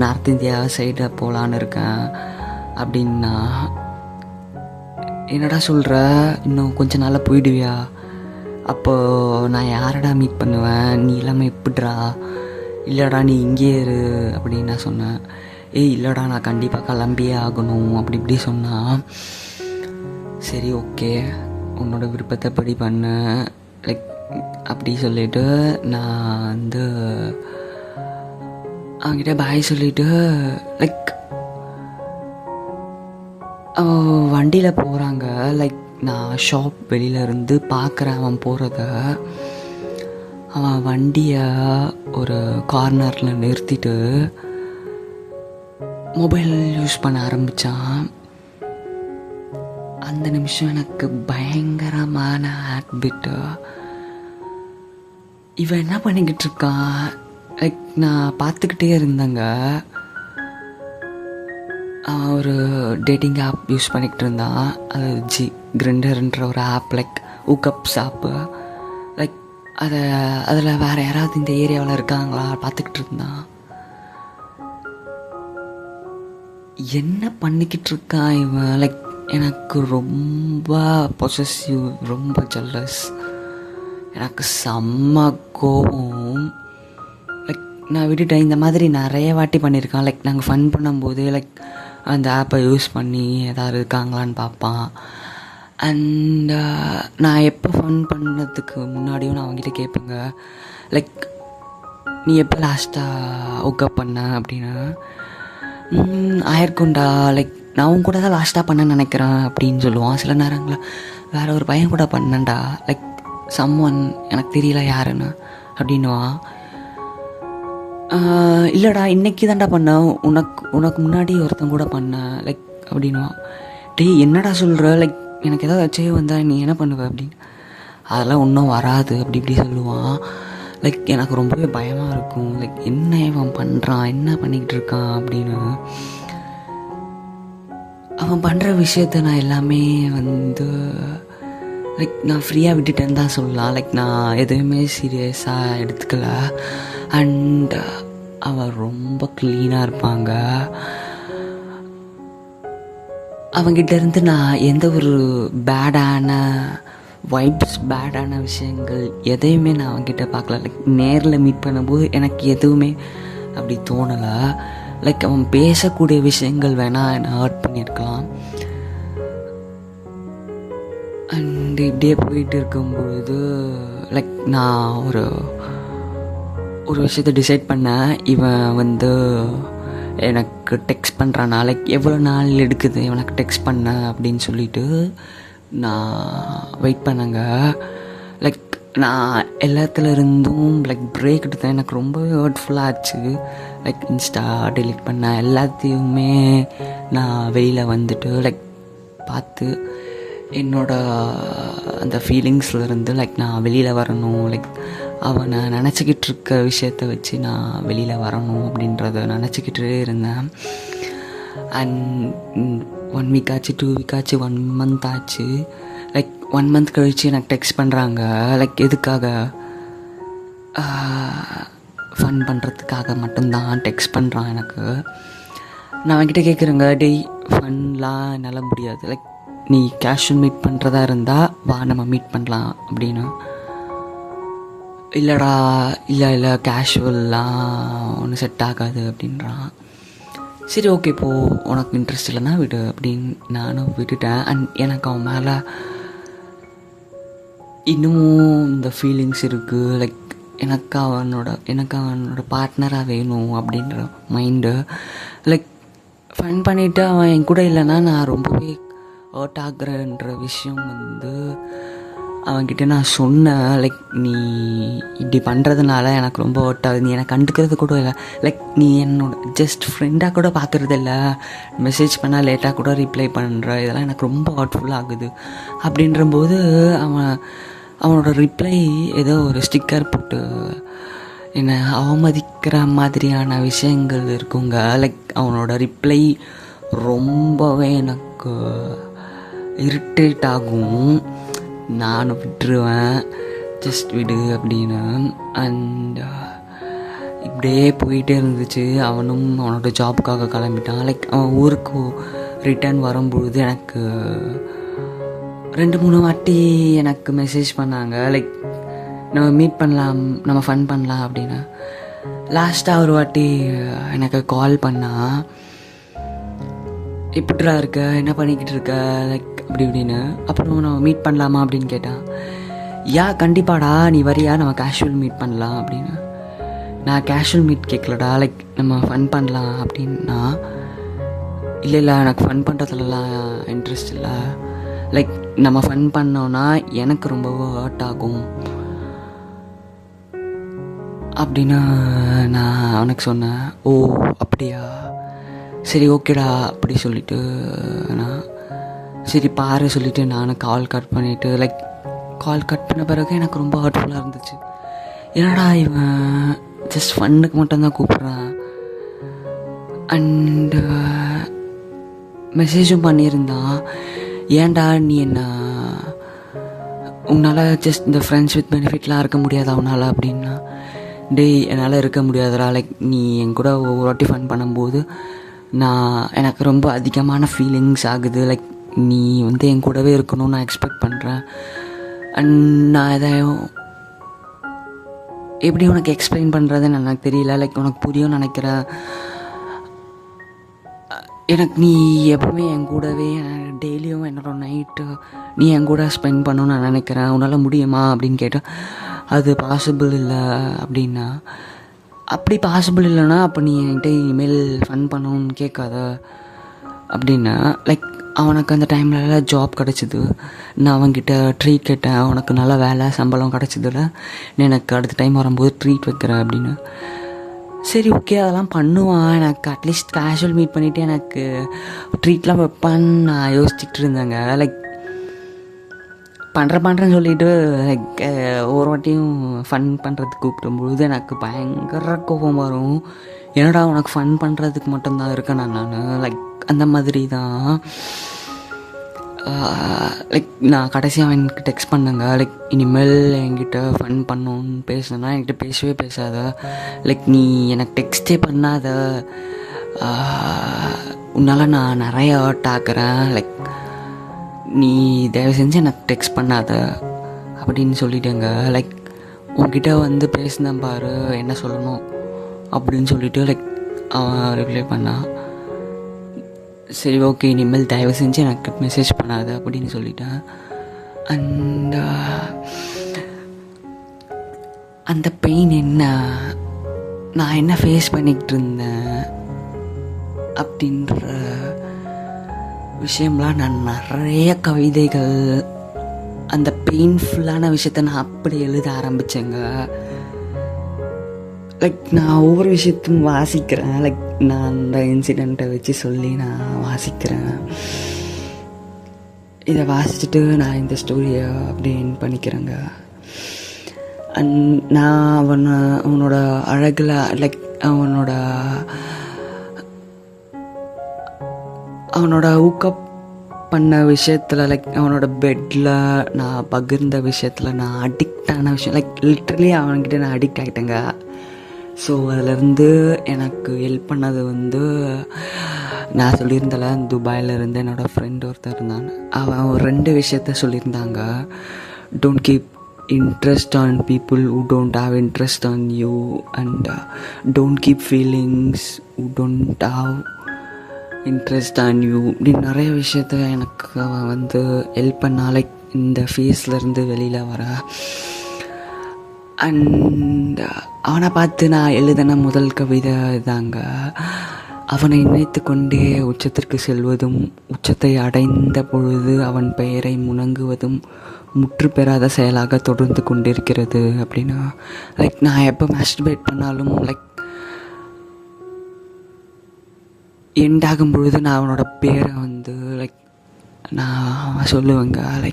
நார்த் இந்தியா சைடு போகலான்னு இருக்கேன் அப்படின்னா. என்னடா சொல்கிற, இன்னும் கொஞ்ச நாளில் போயிடுவியா? அப்போது நான் யாரடா மீட் பண்ணுவேன், நீ இல்லாமல் எப்படிடா? இல்லைடா நீ இங்கே இரு அப்படின்னு நான் சொன்னேன். ஏய் இல்லைடா நான் கண்டிப்பாக கிளம்பியே ஆகணும் அப்படி இப்படி சொன்னான். சரி ஓகே உன்னோட விருப்பத்தை படி பண்ண லைக் அப்படி சொல்லிவிட்டு நான் வந்து அவன்கிட்ட பாய் சொல்லிவிட்டு லைக் வண்டியில் போகிறாங்க. லைக் நான் ஷாப் வெளியில் இருந்து பார்க்குறேன் அவன் போகிறத. அவன் வண்டியை ஒரு கார்னரில் நிறுத்திட்டு மொபைல் யூஸ் பண்ண ஆரம்பித்தான். அந்த நிமிஷம் எனக்கு பயங்கரமான ஹார்ட்பீட்டு. இவன் என்ன பண்ணிக்கிட்டு இருக்கான், லைக் நான் பார்த்துக்கிட்டே இருந்தேங்க. அவன் ஒரு டேட்டிங் ஆப் யூஸ் பண்ணிக்கிட்டு இருந்தான், அது கிரிண்டர்ன்ற ஒரு ஆப், லைக் ஊக்கப்ஸ் ஆப்பு. லைக் அதில் வேறு யாராவது இந்த ஏரியாவில் இருக்காங்களா பார்த்துக்கிட்டு இருந்தான். என்ன பண்ணிக்கிட்டு இருக்கான் இவன், லைக் எனக்கு ரொம்ப பொசசிவ், ரொம்ப ஜல்லஸ், எனக்கு செம்ம கோபம். லைக் நான் விட்டுட்டேன். இந்த மாதிரி நிறைய வாட்டி பண்ணியிருக்கான். லைக் நாங்கள் ஃபன் பண்ணும்போது லைக் அந்த ஆப்பை யூஸ் பண்ணி எதாவது இருக்காங்களான்னு பார்ப்பான். அண்ட் நான் எப்போ ஃபன் பண்ணுறதுக்கு முன்னாடியும் நான் அவங்ககிட்ட கேட்பேங்க, லைக் நீ எப்போ லாஸ்ட்டாக ஒர்க்அப் பண்ண அப்படின்னா, ஆயிருக்கும்டா, லைக் நான் உன் கூட தான் லாஸ்ட்டாக பண்ணேன்னு நினைக்கிறேன் அப்படின்னு சொல்லுவான். சில நேரங்களில் வேறு ஒரு பையன் கூட பண்ணேன்டா, லைக் சம்ஒன் எனக்கு தெரியல யாருன்னு அப்படின்னுவான். இல்லைடா இன்றைக்கி தான்டா பண்ணேன், உனக்கு முன்னாடி ஒருத்தன் கூட பண்ணேன் லைக் அப்படின்னுவான். டேய் என்னடா சொல்கிற, லைக் எனக்கு ஏதாவது வச்சே வந்தால் நீ என்ன பண்ணுவ அப்படின்னு. அதெல்லாம் ஒன்றும் வராது அப்படி இப்படி சொல்லுவான். லைக் எனக்கு ரொம்பவே பயமாக இருக்கும், லைக் என்ன இவன் பண்ணுறான், என்ன பண்ணிக்கிட்டு இருக்கான் அப்படின்னு. அவன் பண்ணுற விஷயத்த நான் எல்லாமே வந்து லைக் நான் ஃப்ரீயாக விட்டுட்டேன்னு தான் சொல்லலாம். லைக் நான் எதுவுமே சீரியஸாக எடுத்துக்கல. அண்ட் அவன் ரொம்ப க்ளீனாக இருப்பாங்க. அவங்கிட்டேருந்து நான் எந்த ஒரு பேடான வைப்ஸ், பேடான விஷயங்கள் எதையுமே நான் அவன்கிட்ட பார்க்கல. லைக் நேரில் மீட் பண்ணும்போது எனக்கு எதுவுமே அப்படி தோணலை. லைக் அவன் பேசக்கூடிய விஷயங்கள் வேணால் என்னை ஹர்ட் பண்ணியிருக்கலாம். அண்ட் இப்படியே போயிட்டு இருக்கும்பொழுது லைக் நான் ஒரு விஷயத்தை டிசைட் பண்ணேன். இவன் வந்து எனக்கு டெக்ஸ்ட் பண்ணுறானா, லைக் எவ்வளோ நாள் எடுக்குது இவனுக்கு டெக்ஸ்ட் பண்ண அப்படின்னு சொல்லிட்டு நான் வெயிட் பண்ணேங்க. லைக் நான் எல்லாத்துல இருந்தும் லைக் பிரேக் எடுத்தேன். எனக்கு ரொம்ப ஹர்ட்ஃபுல்லாக ஆச்சு. லைக் இன்ஸ்டா டெலிட் பண்ண எல்லாத்தையுமே நான் வெளியில் வந்துட்டு லைக் பார்த்து என்னோட அந்த ஃபீலிங்ஸ்லேருந்து லைக் நான் வெளியில் வரணும், லைக் அவனை நினச்சிக்கிட்டு இருக்க விஷயத்த வச்சு நான் வெளியில் வரணும் அப்படின்றத நினச்சிக்கிட்டே இருந்தேன். அண்ட் 1 வீக் ஆச்சு, 2 வீக் ஆச்சு, 1 மந்த் ஆச்சு. லைக் 1 மந்த் கழித்து எனக்கு டெக்ஸ்ட் பண்ணுறாங்க. லைக் எதுக்காக, ஃபன் பண்ணுறதுக்காக மட்டும்தான் டெக்ஸ்ட் பண்ணுறான் எனக்கு. நான் அவன்கிட்ட கேட்குறேங்க, டேய் ஃபன்லாம் என்னால் முடியாது, லைக் நீ கேஷுவல் மீட் பண்ணுறதா இருந்தால் வா நம்ம மீட் பண்ணலாம் அப்படின்னு. இல்லைடா இல்லை கேஷுவல்லாம் ஒன்றும் செட் ஆகாது அப்படின்றான். சரி ஓகே இப்போது உனக்கு இன்ட்ரெஸ்ட் இல்லைன்னா விடு அப்படின்னு நானும் விட்டுட்டேன். அண்ட் எனக்கு அவன் மேலே இன்னமும் இந்த ஃபீலிங்ஸ் இருக்குது. லைக் எனக்கு அவனோட பார்ட்னராக வேணும் அப்படின்ற மைண்டு. லைக் ஃபன் பண்ணிவிட்டு அவன் என் கூட இல்லைன்னா நான் ரொம்பவே ஹர்ட் ஆகுறன்ற விஷயம் வந்து அவன்கிட்ட நான் சொன்னேன், லைக் நீ இப்படி பண்ணுறதுனால எனக்கு ரொம்ப ஹர்ட் ஆகுது, நீ எனக்கு கண்டுக்கிறது கூட இல்லை, லைக் நீ என்னோட ஜஸ்ட் ஃப்ரெண்டாக கூட பார்க்குறது இல்லை, மெசேஜ் பண்ணால் லேட்டாக கூட ரிப்ளை பண்ணுற, இதெல்லாம் எனக்கு ரொம்ப ஹர்ட்ஃபுல்லாக ஆகுது அப்படின்றபோது அவனோட ரிப்ளை ஏதோ ஒரு ஸ்டிக்கர் போட்டு என்னை அவமதிக்கிற மாதிரியான விஷயங்கள் இருக்குங்க. லைக் அவனோட ரிப்ளை ரொம்பவே எனக்கு இரிட்டேட் ஆகும். நானும் விட்டுருவேன், ஜஸ்ட் விடு அப்படின்னு. அண்ட் இப்படியே போயிட்டே இருந்துச்சு. அவனும் அவனோட ஜாப்புக்காக கிளம்பிட்டான். லைக் அவன் ஊருக்கு ரிட்டர்ன் வரும்பொழுது எனக்கு 2-3 வாட்டி எனக்கு மெசேஜ் பண்ணாங்க, லைக் நம்ம மீட் பண்ணலாம், நம்ம ஃபன் பண்ணலாம் அப்படின்னு. லாஸ்ட்டாக ஒரு வாட்டி எனக்கு கால் பண்ணா, எப்படிடா இருக்க, என்ன பண்ணிக்கிட்டு இருக்க, லைக் அப்படி இப்படின்னு. அப்புறம் நம்ம மீட் பண்ணலாமா அப்படின்னு கேட்டான். கண்டிப்பாடா, நீ வரியா, நம்ம கேஷுவல் மீட் பண்ணலாம் அப்படின்னு. நான் கேஷுவல் மீட் கேட்கலடா, லைக் நம்ம ஃபன் பண்ணலாம் அப்படின்னா. இல்லை எனக்கு ஃபன் பண்ணுறதுலலாம் இன்ட்ரெஸ்ட் இல்லை, லைக் நம்ம ஃபன் பண்ணோன்னா எனக்கு ரொம்ப ஹர்ட் ஆகும் அப்படின்னு நான் அவனுக்கு சொன்னேன். ஓ அப்படியா, சரி ஓகேடா அப்படி சொல்லிவிட்டு நான் சரி பாரு சொல்லிவிட்டு நானும் கால் கட் பண்ணிவிட்டு, லைக் கால் கட் பண்ண பிறகு எனக்கு ரொம்ப ஹர்ட்ஃபுல்லாக இருந்துச்சு. என்னடா இவன் ஜஸ்ட் ஃபன்னுக்கு மட்டும்தான் கூப்பிட்றான். அண்டு மெசேஜும் பண்ணியிருந்தான், ஏன்டா நீ என்ன உன்னால் ஜஸ்ட் இந்த ஃப்ரெண்ட்ஸ் வித் பெனிஃபிட்லாம் இருக்க முடியாதா உன்னால் அப்படின்னா. டேய் என்னால் இருக்க முடியாதுடா, லைக் நீ என் கூட ஒவ்வொரு வாட்டி ஃபன் பண்ணும்போது எனக்கு ரொம்ப அதிகமான ஃபீலிங்ஸ் ஆகுது, லைக் நீ என் கூடவே இருக்கணும்னு நான் எக்ஸ்பெக்ட் பண்ணுறேன். அண்ட் நான் இதை எப்படி உனக்கு எக்ஸ்பிளைன் பண்ணுறதுன்னு எனக்கு தெரியல, லைக் உனக்கு புரியும்னு நினைக்கிறேன். எனக்கு நீ எப்பவுமே என் கூடவே டெய்லியும் என்னோட நைட்டு நீ என் கூட ஸ்பெண்ட் பண்ணணும்னு நான் நினைக்கிறேன், உன்னால் முடியுமா அப்படின்னு கேட்டால் அது பாசிபிள் இல்லை அப்படின்னா. அப்படி பாசிபிள் இல்லைன்னா அப்போ நீ என்கிட்ட இனிமேல் ஃபன் பண்ணணும்னு கேட்காத அப்படின்னா. லைக் அவனுக்கு அந்த டைமில் ஜாப் கிடச்சிது, நான் அவன்கிட்ட ட்ரீட் கேட்டேன், உனக்கு நல்ல வேலை சம்பளம் கிடச்சிதுல, நீ எனக்கு அடுத்த டைம் வரும்போது ட்ரீட் வைக்கிறேன் அப்படின்னு. சரி ஓகே அதெல்லாம் பண்ணுவான், எனக்கு அட்லீஸ்ட் கேஷுவல் மீட் பண்ணிவிட்டு எனக்கு ட்ரீட்லாம் வைப்பான்னு நான் யோசிச்சுட்டு இருந்தேங்க. லைக் பண்ணுறேன்னு சொல்லிவிட்டு லைக் ஒரு வாட்டியும் ஃபன் பண்ணுறதுக்கு கூப்பிடும்பொழுது எனக்கு பயங்கர கோபம் வரும். என்னடா உனக்கு ஃபன் பண்ணுறதுக்கு மட்டும்தான் இருக்கேன் நான் லைக் அந்த மாதிரி தான். லைக் நான் கடைசியாக அவன்கிட்ட டெக்ஸ்ட் பண்ணேங்க, லைக் இனிமேல் என்கிட்ட ஃபன் பண்ணணுன்னு பேசுனா என்கிட்ட பேசவே பேசாத, லைக் நீ எனக்கு டெக்ஸ்டே பண்ணாத, உன்னால் நான் நிறைய ஹர்ட் ஆக்குறேன், லைக் நீ தயவு செஞ்சு எனக்கு டெக்ஸ்ட் பண்ணாத அப்படின்னு சொல்லிட்டேங்க. லைக் உன்கிட்ட பேசினேன் பாரு என்ன சொல்லணும் அப்படின்னு சொல்லிவிட்டு லைக் அவன் ரிப்ளை பண்ணான். சரி ஓகே இனிமேல் தயவு செஞ்சு எனக்கு மெசேஜ் பண்ணாத அப்படின்னு சொல்லிட்டேன். அண்ட் அந்த பெயின் என்ன, நான் என்ன ஃபேஸ் பண்ணிக்கிட்டு இருந்தேன் அப்படின்ற விஷயம்லாம் நான் நிறைய கவிதைகள் அந்த பெயின்ஃபுல்லான விஷயத்த நான் அப்படி எழுத ஆரம்பித்தேங்க. லைக் நான் ஒவ்வொரு விஷயத்தையும் வாசிக்கிறேன், லைக் நான் அந்த இன்சிடெண்ட்டை வச்சு சொல்லி நான் வாசிக்கிறேன். இதை வாசிச்சுட்டு நான் இந்த ஸ்டோரியை அப்படின்னு பண்ணிக்கிறேங்க. அண்ட் நான் அவனோட அழகில் லைக் அவனோட ஊக்கப் பண்ண விஷயத்தில், லைக் அவனோட பெட்டில் நான் பகிர்ந்த விஷயத்தில் நான் அடிக்ட் ஆன விஷயம், லைக் லிட்ரலி அவன்கிட்ட நான் அடிக்ட் ஆகிட்டேங்க. ஸோ அதிலேருந்து எனக்கு ஹெல்ப் பண்ணது நான் சொல்லியிருந்தல துபாயில் இருந்து என்னோடய ஃப்ரெண்ட் ஒருத்தர் இருந்தான், அவன் ஒரு 2 விஷயத்த சொல்லியிருந்தாங்க. Don't keep interest on people who don't have interest on you, and don't keep feelings who don't have interest on you. இப்படி நிறைய விஷயத்த எனக்கு அவன் ஹெல்ப் பண்ணா, லைக் இந்த ஃபேஸ்லேருந்து வெளியில் வர. அண்ட் அவனை பார்த்து நான் எழுதின முதல் கவிதை இதாங்க. அவனை நினைத்து கொண்டே உச்சத்திற்கு செல்வதும், உச்சத்தை அடைந்த பொழுது அவன் பெயரை முணங்குவதும் முற்று பெறாத செயலாக தொடர்ந்து கொண்டிருக்கிறது. அப்படின்னா நான் எப்போ மாஸ்டர்பேட் பண்ணாலும் எண்டாகும் பொழுது நான் அவனோட பேரை நான் சொல்லுவேங்க. அதை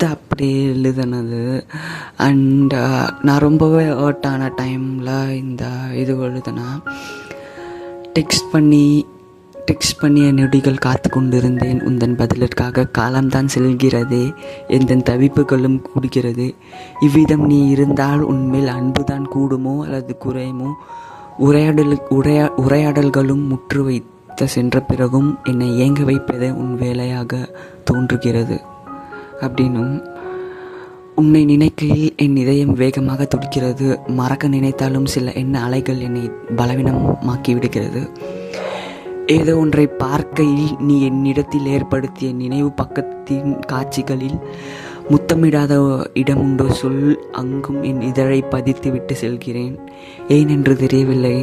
அப்படியே எழுதுனது. அண்ட் நான் ரொம்பவே ஹர்ட்டான டைமில் இந்த இது எழுதுனா டெக்ஸ்ட் பண்ணிய நொடிகள் காத்து கொண்டிருந்தேன் உந்தன் பதிலிற்காக. காலம்தான் செல்கிறதே, எந்த தவிப்புகளும் கூடுகிறது. இவ்விதம் நீ இருந்தால் உன்மேல் அன்புதான் கூடுமோ அல்லது குறையுமோ? உரையாடல்களும் முற்று வைத்து சென்ற பிறகும் என்னை ஏங்க வைப்பதே உன் வேலையாக தோன்றுகிறது. அப்படின்னும், உன்னை நினைக்கையில் என் இதயம் வேகமாக துடிக்கிறது. மறக்க நினைத்தாலும் சில எண்ண அலைகள் என்னை பலவீனமாக்கி விடுகிறது. ஏதோ ஒன்றை பார்க்கையில் நீ என்னிடத்தில் ஏற்படுத்திய நினைவு பக்கத்தின் காட்சிகளில் முத்தமிடாத இடமுண்டோ சொல். அங்கும் என் இதழை பதித்து விட்டு செல்கிறேன். ஏன் என்று தெரியவில்லை.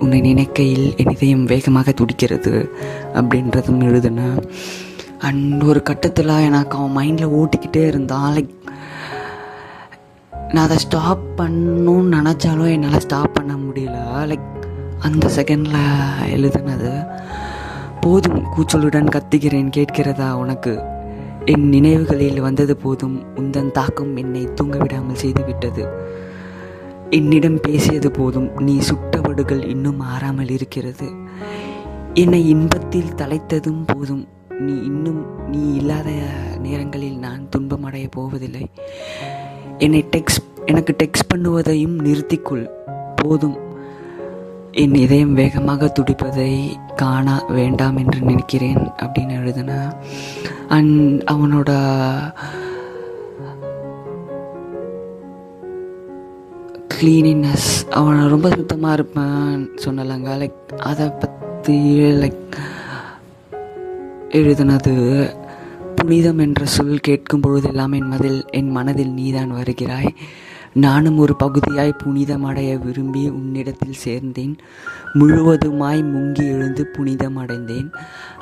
உன்னை நினைக்கையில் என் இதயம் வேகமாக துடிக்கிறது அப்படின்றதும் எழுதுனேன். அண்ட் ஒரு கட்டத்தில் எனக்கு அவன் மைண்டில் ஓட்டிக்கிட்டே இருந்தான். நான் அதை ஸ்டாப் பண்ணணும்னு நினச்சாலும் என்னால் ஸ்டாப் பண்ண முடியல. அந்த செகண்டில் எழுதுனது, போதும் கூச்சலுடன் கத்துகிறேன் கேட்கிறதா உனக்கு? என் நினைவுகளில் வந்தது போதும். உந்தன் தாக்கம் என்னை தூங்க விடாமல் செய்துவிட்டது. என்னிடம் பேசியது போதும். நீ சுட்டவடுகள் இன்னும் ஆறாமல் இருக்கிறது. என்னை இன்பத்தில் தலைத்ததும் போதும். நீ இல்லாத நேரங்களில் நான் துன்பமடைய போவதில்லை. எனக்கு டெக்ஸ்ட் பண்ணுவதையும் நிறுத்திக்கொள் போதும். என் இதயம் வேகமாக துடிப்பதை காண வேண்டாம் என்று நினைக்கிறேன் அப்படின்னு எழுதின. அண்ட் அவனோட க்ளீனினஸ், அவனை ரொம்ப சுத்தமாக இருப்பேன் சொன்னலாங்க. அதை பற்றி எழுதினது, புனிதம் என்ற சொல் கேட்கும் பொழுதெல்லாம் என் மனதில் நீதான் வருகிறாய். நானும் ஒரு பகுதியாய் புனிதமடைய விரும்பி உன்னிடத்தில் சேர்ந்தேன். முழுவதுமாய் முங்கி எழுந்து புனிதம் அடைந்தேன்.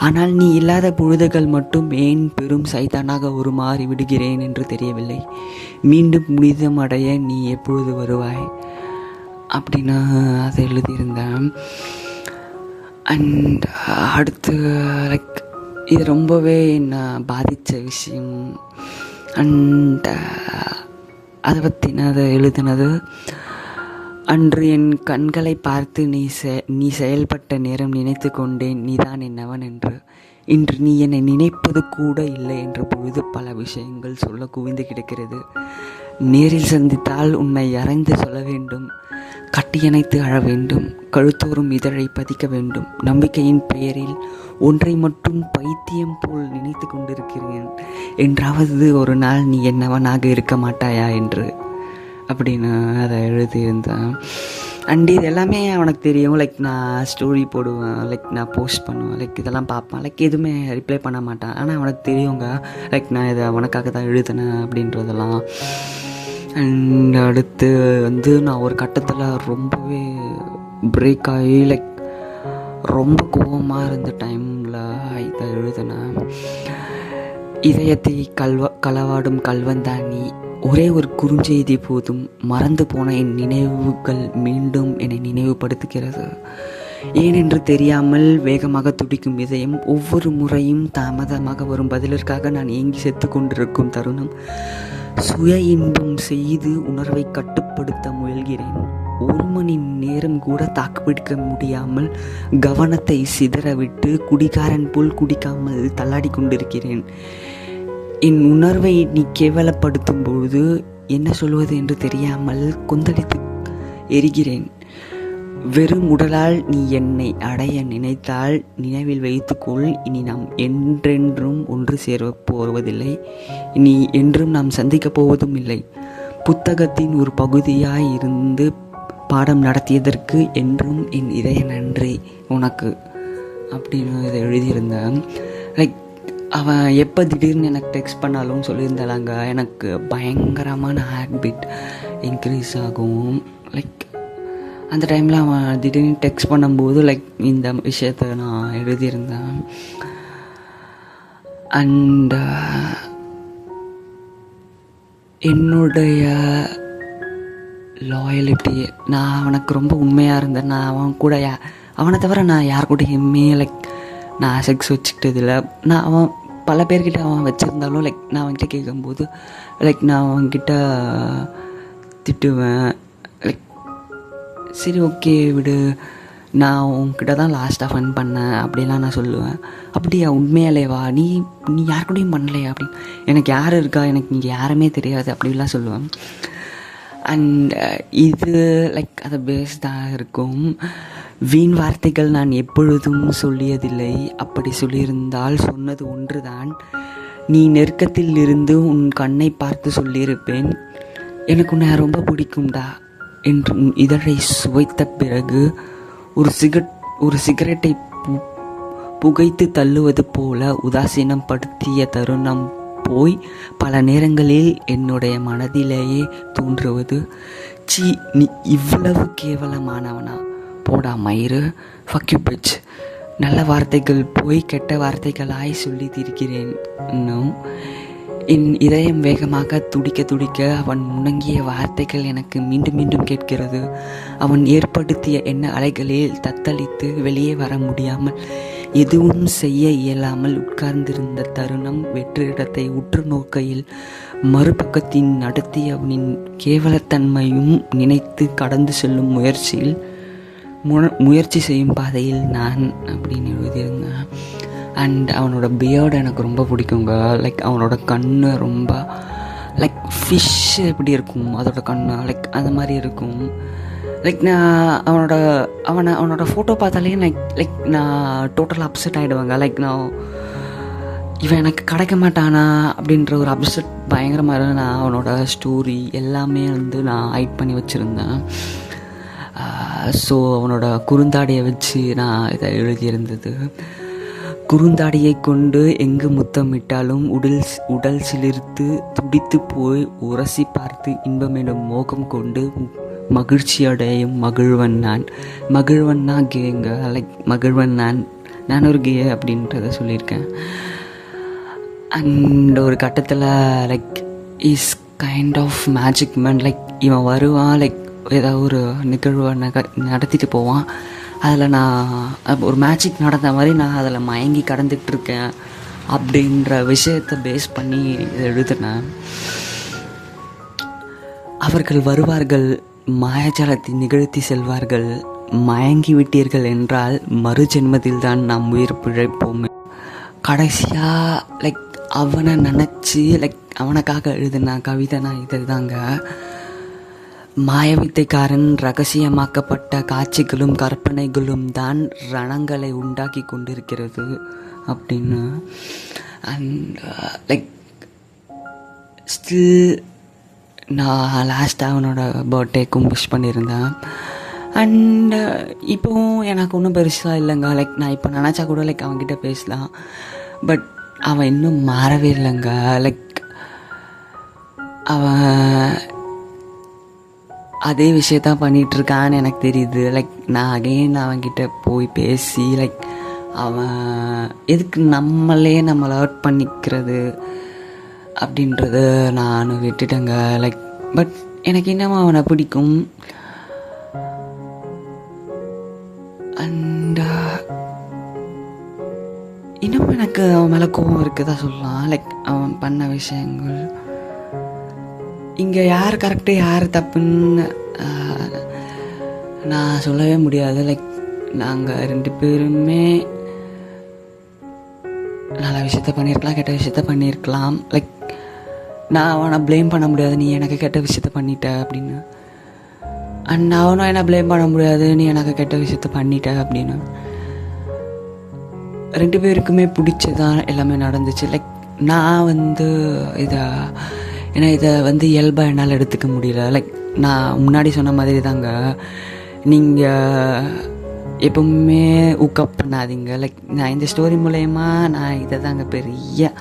ஆனால் நீ இல்லாத பொழுதுகள் மட்டும் ஏன் பெரும் சைத்தானாக உருமாறி விடுகிறேன் என்று தெரியவில்லை. மீண்டும் புனிதம் அடைய நீ எப்பொழுது வருவாய் அப்படின்னு அதை எழுதியிருந்தேன். அண்ட் அடுத்து இது ரொம்பவே என்னை பாதித்த விஷயம். அண்ட் அதை பற்றின அதை எழுதினது, அன்று என் கண்களை பார்த்து நீ செயல்பட்ட நேரம் நினைத்து கொண்டேன் நீதான் என்னவன் என்று. இன்று நீ என்னை நினைப்பது கூட இல்லை என்ற பொழுது பல விஷயங்கள் சொல்ல குவிந்து கிடக்கிறது. நேரில் சந்தித்தால் உன்னை அறைந்து சொல்ல வேண்டும், கட்டியணைத்து அழ வேண்டும், கழுத்தோறும் இதழை பதிக்க வேண்டும். நம்பிக்கையின் பெயரில் ஒன்றை மட்டும் பைத்தியம் போல் நினைத்து கொண்டிருக்கிறேன். என்றாவது ஒரு நாள் நீ என்னவனாக இருக்க மாட்டாயா என்று அப்படின்னு அதை எழுதியிருந்தேன். அண்ட் இது எல்லாமே அவனுக்கு தெரியும். நான் ஸ்டோரி போடுவேன், நான் போஸ்ட் பண்ணுவேன், இதெல்லாம் பார்ப்பேன். எதுவுமே ரிப்ளை பண்ண மாட்டேன். ஆனால் அவனுக்கு தெரியுங்க நான் இதை அவனுக்காக தான் எழுதினேன் அப்படின்றதெல்லாம். அண்ட் அடுத்து நான் ஒரு கட்டத்தில் ரொம்பவே பிரேக் ஆகி ரொம்ப கோபமாக இருந்த டைமில் இதை எழுதினேன். இதயத்தை களவாடும் கல்வந்தானி, ஒரே ஒரு குறுஞ்செய்தி போதும். மறந்து போன என் நினைவுகள் மீண்டும் என்னை நினைவுபடுத்துகிறது. ஏனென்று தெரியாமல் வேகமாக துடிக்கும் இதயம், ஒவ்வொரு முறையும் தாமதமாக வரும் பதிலிற்காக நான் ஏங்கி செத்து கொண்டிருக்கும் தருணம். சுய இன்பம் செய்து உணர்வை கட்டுப்படுத்த முயல்கிறேன். ஒரு மணி நேரம் கூட தாக்குப்பிடிக்க முடியாமல் கவனத்தை சிதறவிட்டு குடிகாரன் போல் குடிக்காமல் தள்ளாடி கொண்டிருக்கிறேன். என் உணர்வை நீ கேவலப்படுத்தும் பொழுது என்ன சொல்வது என்று தெரியாமல் கொந்தளித்து எரிகிறேன். வெறும் உடலால் நீ என்னை அடைய நினைத்தால் நினைவில் வைத்துக்கொள். இனி நாம் என்றென்றும் ஒன்று சேர போவதில்லை. இனி என்றும் நாம் சந்திக்கப் போவதும் இல்லை. புத்தகத்தின் ஒரு பகுதியாய் இருந்து பாடம் நடத்தியதற்கு என்றும் என் இதய நன்றி உனக்கு அப்படின்னு இதை எழுதியிருந்தேன். அவன் எப்போ திடீர்னு எனக்கு டெக்ஸ்ட் பண்ணாலும் சொல்லியிருந்தாங்க, எனக்கு பயங்கரமான ஹார்ட் பீட் இன்க்ரீஸ் ஆகும். அந்த டைமில் அவன் திடீர்னு டெக்ஸ்ட் பண்ணும்போது லைக் இந்த விஷயத்த நான் எழுதியிருந்தேன். அண்ட் என்னுடைய லாயலிட்டி, நான் அவனுக்கு ரொம்ப உண்மையாக இருந்தேன். நான் அவன் கூட அவனை தவிர நான் யார் கூடயுமே லைக் நான் செக்ஸ் வச்சுக்கிட்டதில்லை. நான் அவன் பல பேர்கிட்ட அவன் வச்சுருந்தாலும் லைக் நான் அவன்கிட்ட கேட்கும்போது லைக் நான் அவன்கிட்ட திட்டுவேன். லைக் சரி ஓகே விடு, நான் உன்கிட்ட தான் லாஸ்ட்டாக ஃபன் பண்ணேன் அப்படிலாம் நான் சொல்லுவேன். அப்படியா, உண்மையாலேவா, நீ யார் கூடயும் பண்ணலையா அப்படின்னு, எனக்கு யார் இருக்கா, எனக்கு இங்கே யாருமே தெரியாது அப்படிலாம் சொல்லுவேன். அண்ட் இது லைக் அது பேஸ்டாக இருக்கும். வீண் வார்த்தைகள் நான் எப்பொழுதும் சொல்லியதில்லை. அப்படி சொல்லியிருந்தால் சொன்னது ஒன்று தான். நீ நெருக்கத்தில் இருந்து உன் கண்ணை பார்த்து சொல்லியிருப்பேன், எனக்கு உன்னை ரொம்ப பிடிக்கும்டா என்று. உன் இதழை சுவைத்த பிறகு ஒரு சிகரெட்டை புகைத்து தள்ளுவது போல உதாசீனம் படுத்திய தருணம் போய் பல நேரங்களில் என்னுடைய மனதிலேயே தோன்றுவது, சீ நீ இவ்வளவு கேவலமானவனா, போடா மயிறு, ஃபக் யூ பிட்ச். நல்ல வார்த்தைகள் போய் கெட்ட வார்த்தைகளாய் சொல்லி திரிக்கிறேன். இன்னும் என் இதயம் வேகமாக துடிக்க துடிக்க அவன் முணங்கிய வார்த்தைகள் எனக்கு மீண்டும் மீண்டும் கேட்கிறது. அவன் ஏற்படுத்திய எண்ண அலைகளில் தத்தளித்து வெளியே வர முடியாமல் எதுவும் செய்ய இயலாமல் உட்கார்ந்திருந்த தருணம் வெற்றிடத்தை உற்று நோக்கையில் மறுபக்கத்தின் நடத்திய அவனின் கேவலத்தன்மையும் நினைத்து கடந்து செல்லும் முயற்சி செய்யும் பாதையில் நான் அப்படின்னு எழுதியிருந்தேன். அண்ட் அவனோட பியர்டு எனக்கு ரொம்ப பிடிக்குங்க. லைக் அவனோட கண் ரொம்ப லைக் ஃபிஷ் எப்படி இருக்கும் அதோட கண், லைக் அந்த மாதிரி இருக்கும். லைக் நான் அவனோட ஃபோட்டோ பார்த்தாலே லைக் நான் டோட்டலாக அப்செட் ஆகிடுவாங்க. லைக் நான் இவன் எனக்கு கிடைக்க மாட்டானா அப்படின்ற ஒரு அப்செட் பயங்கரமாக நான் அவனோட ஸ்டோரி எல்லாமே நான் ஹைட் பண்ணி வச்சுருந்தேன். ஸோ அவனோட குறுந்தாடியை வச்சு நான் இதை எழுதியிருந்தது. குறுந்தாடியை கொண்டு எங்கு முத்தமிட்டாலும் உடல் சிலிர்த்து துடித்து போய் உரசி பார்த்து இன்பமெனும் மோகம் கொண்டு மகிழ்ச்சி அடையும் மகிழ்வன்னா கேங்க. லைக் மகிழ்வன் நான் ஒரு கே அப்படின்றத சொல்லியிருக்கேன். அண்ட் ஒரு கட்டத்தில் like is kind of magic man. Like இவன் வருவான், லைக் ஏதாவது ஒரு நிகழ்வை நடத்திட்டு போவான். அதில் நான் ஒரு மேஜிக் நடந்த மாதிரி நான் அதில் மயங்கி கடந்துகிட்ருக்கேன் அப்படின்ற விஷயத்தை பேஸ் பண்ணி இதை எழுதினேன். அவர்கள் வருவார்கள், மாயாஜாலத்தை நிகழ்த்தி செல்வார்கள். மயங்கி விட்டீர்கள் என்றால் மறு ஜென்மத்தில் தான் நாம் உயிர் பிழைப்போம். கடைசியாக லைக் அவனை நினச்சி லைக் அவனுக்காக எழுதின கவிதை நான் இது தாங்க. மாயவித்தைக்காரன் ரகசியமாக்கப்பட்ட காட்சிகளும் கற்பனைகளும் தான் ரணங்களை உண்டாக்கி கொண்டிருக்கிறது அப்படின்னு. அண்ட் லைக் ஸ்டில் நான் லாஸ்ட்டாக அவனோட பர்த்டேக்கும் விஷ் பண்ணியிருந்தேன். அண்ட் இப்போவும் எனக்கு ஒன்றும் பெருசாக இல்லைங்க. லைக் நான் இப்போ நினச்சா கூட லைக் அவன்கிட்ட பேசலாம். பட் அவன் இன்னும் மாறவே இல்லைங்க. லைக் அவன் அதே விஷயத்தான் பண்ணிகிட்ருக்கான்னு எனக்கு தெரியுது. லைக் நான் அகைன் அவன்கிட்ட போய் பேசி லைக் அவன் எதுக்கு நம்மளை ஹர்ட் பண்ணிக்கிறது அப்படின்றத நான் விட்டுட்டேங்க. லைக் பட் எனக்கு இன்னமும் அவனை பிடிக்கும். அண்ட் இன்னும் எனக்கு அவன் மேலே கோபம் இருக்குதா சொல்லலாம். லைக் அவன் பண்ண விஷயங்கள் இங்கே யார் கரெக்டு யார் தப்புன்னு நான் சொல்லவே முடியாது. லைக் நாங்கள் 2 பேருமே நல்ல விஷயத்த பண்ணியிருக்கலாம், கெட்ட விஷயத்த பண்ணியிருக்கலாம். லைக் நான் அவனை ப்ளேம் பண்ண முடியாது, நீ எனக்கு கெட்ட விஷயத்த பண்ணிட்ட அப்படின்னு. அண்ட் அவனும் என்ன ப்ளேம் பண்ண முடியாது, நீ எனக்கு கெட்ட விஷயத்த பண்ணிட்ட அப்படின்னு. 2 பேருக்குமே பிடிச்சதான் எல்லாமே நடந்துச்சு. லைக் நான் இதை இயல்பாக என்னால் எடுத்துக்க முடியல. லைக் நான் முன்னாடி சொன்ன மாதிரி தாங்க, நீங்கள் எப்பவுமே ஊக்கப் பண்ணாதீங்க. லைக் நான் இந்த ஸ்டோரி மூலயமா நான் இதை தாங்க பெரிய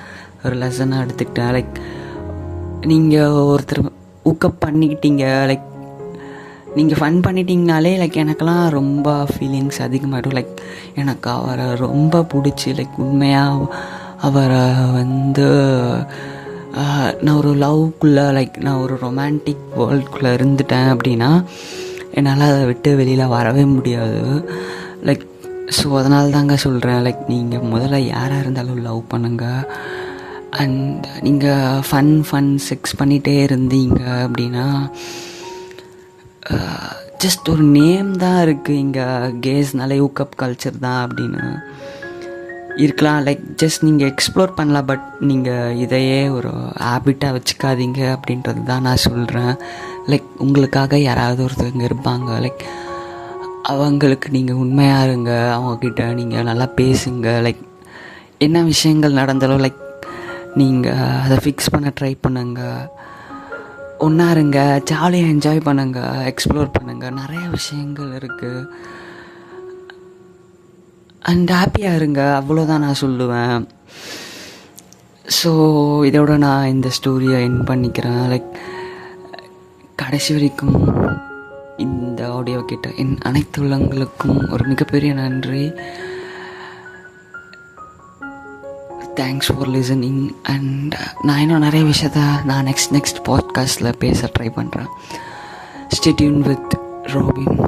ஒரு லெசனாக எடுத்துக்கிட்டேன். லைக் நீங்கள் ஒருத்தர் ஊக்கப் பண்ணிக்கிட்டீங்க, லைக் நீங்கள் ஃபன் பண்ணிட்டீங்கனாலே லைக் எனக்கெல்லாம் ரொம்ப ஃபீலிங்ஸ் அதிகமாகிடும். லைக் எனக்கு அவரை ரொம்ப பிடிச்சி லைக் உண்மையாக அவரை வந்து நான் ஒரு லவ்க்குள்ளே லைக் நான் ஒரு ரொமான்டிக் வேர்ல்டுக்குள்ளே இருந்துட்டேன் அப்படின்னா என்னால் அதை விட்டு வெளியில் வரவே முடியாது. லைக் ஸோ அதனால தாங்க சொல்கிறேன், லைக் நீங்கள் முதல்ல யாராக இருந்தாலும் லவ் பண்ணுங்கள். அண்ட் நீங்கள் ஃபன் செக்ஸ் பண்ணிகிட்டே இருந்தீங்க அப்படின்னா ஜஸ்ட் ஒரு நேம் தான் இருக்குது இங்கே, கேஸ்னாலே ஹூக்கப் கல்ச்சர் தான் அப்படின்னு இருக்கலாம். லைக் ஜஸ்ட் நீங்கள் எக்ஸ்ப்ளோர் பண்ணலாம், பட் நீங்கள் இதையே ஒரு ஹேபிட்டாக வச்சுக்காதீங்க அப்படின்றது தான் நான் சொல்கிறேன். லைக் உங்களுக்காக யாராவது ஒருத்தவங்க இருப்பாங்க, லைக் அவங்களுக்கு நீங்கள் உண்மையாக இருங்க, அவங்கக்கிட்ட நீங்கள் நல்லா பேசுங்க. லைக் என்ன விஷயங்கள் நடந்தாலும் லைக் நீங்கள் அதை ஃபிக்ஸ் பண்ண ட்ரை பண்ணுங்கள், ஒன்றா இருங்க, ஜாலியாக என்ஜாய் பண்ணுங்கள், எக்ஸ்ப்ளோர் பண்ணுங்கள், நிறைய விஷயங்கள் இருக்குது. அண்ட் ஹாப்பியாக இருங்க, அவ்வளோதான் நான் சொல்லுவேன். ஸோ இதோட நான் இந்த ஸ்டோரியை எண்ட் பண்ணிக்கிறேன். லைக் கடைசி வரைக்கும் இந்த ஆடியோ கிட்ட என் அனைத்து உள்ளங்களுக்கும் ஒரு மிகப்பெரிய நன்றி. Thanks for listening. அண்ட் நான் இன்னும் நிறைய விஷயத்த நான் நெக்ஸ்ட் பாட்காஸ்ட்டில் பேச ட்ரை பண்ணுறேன். Stay tune with robin.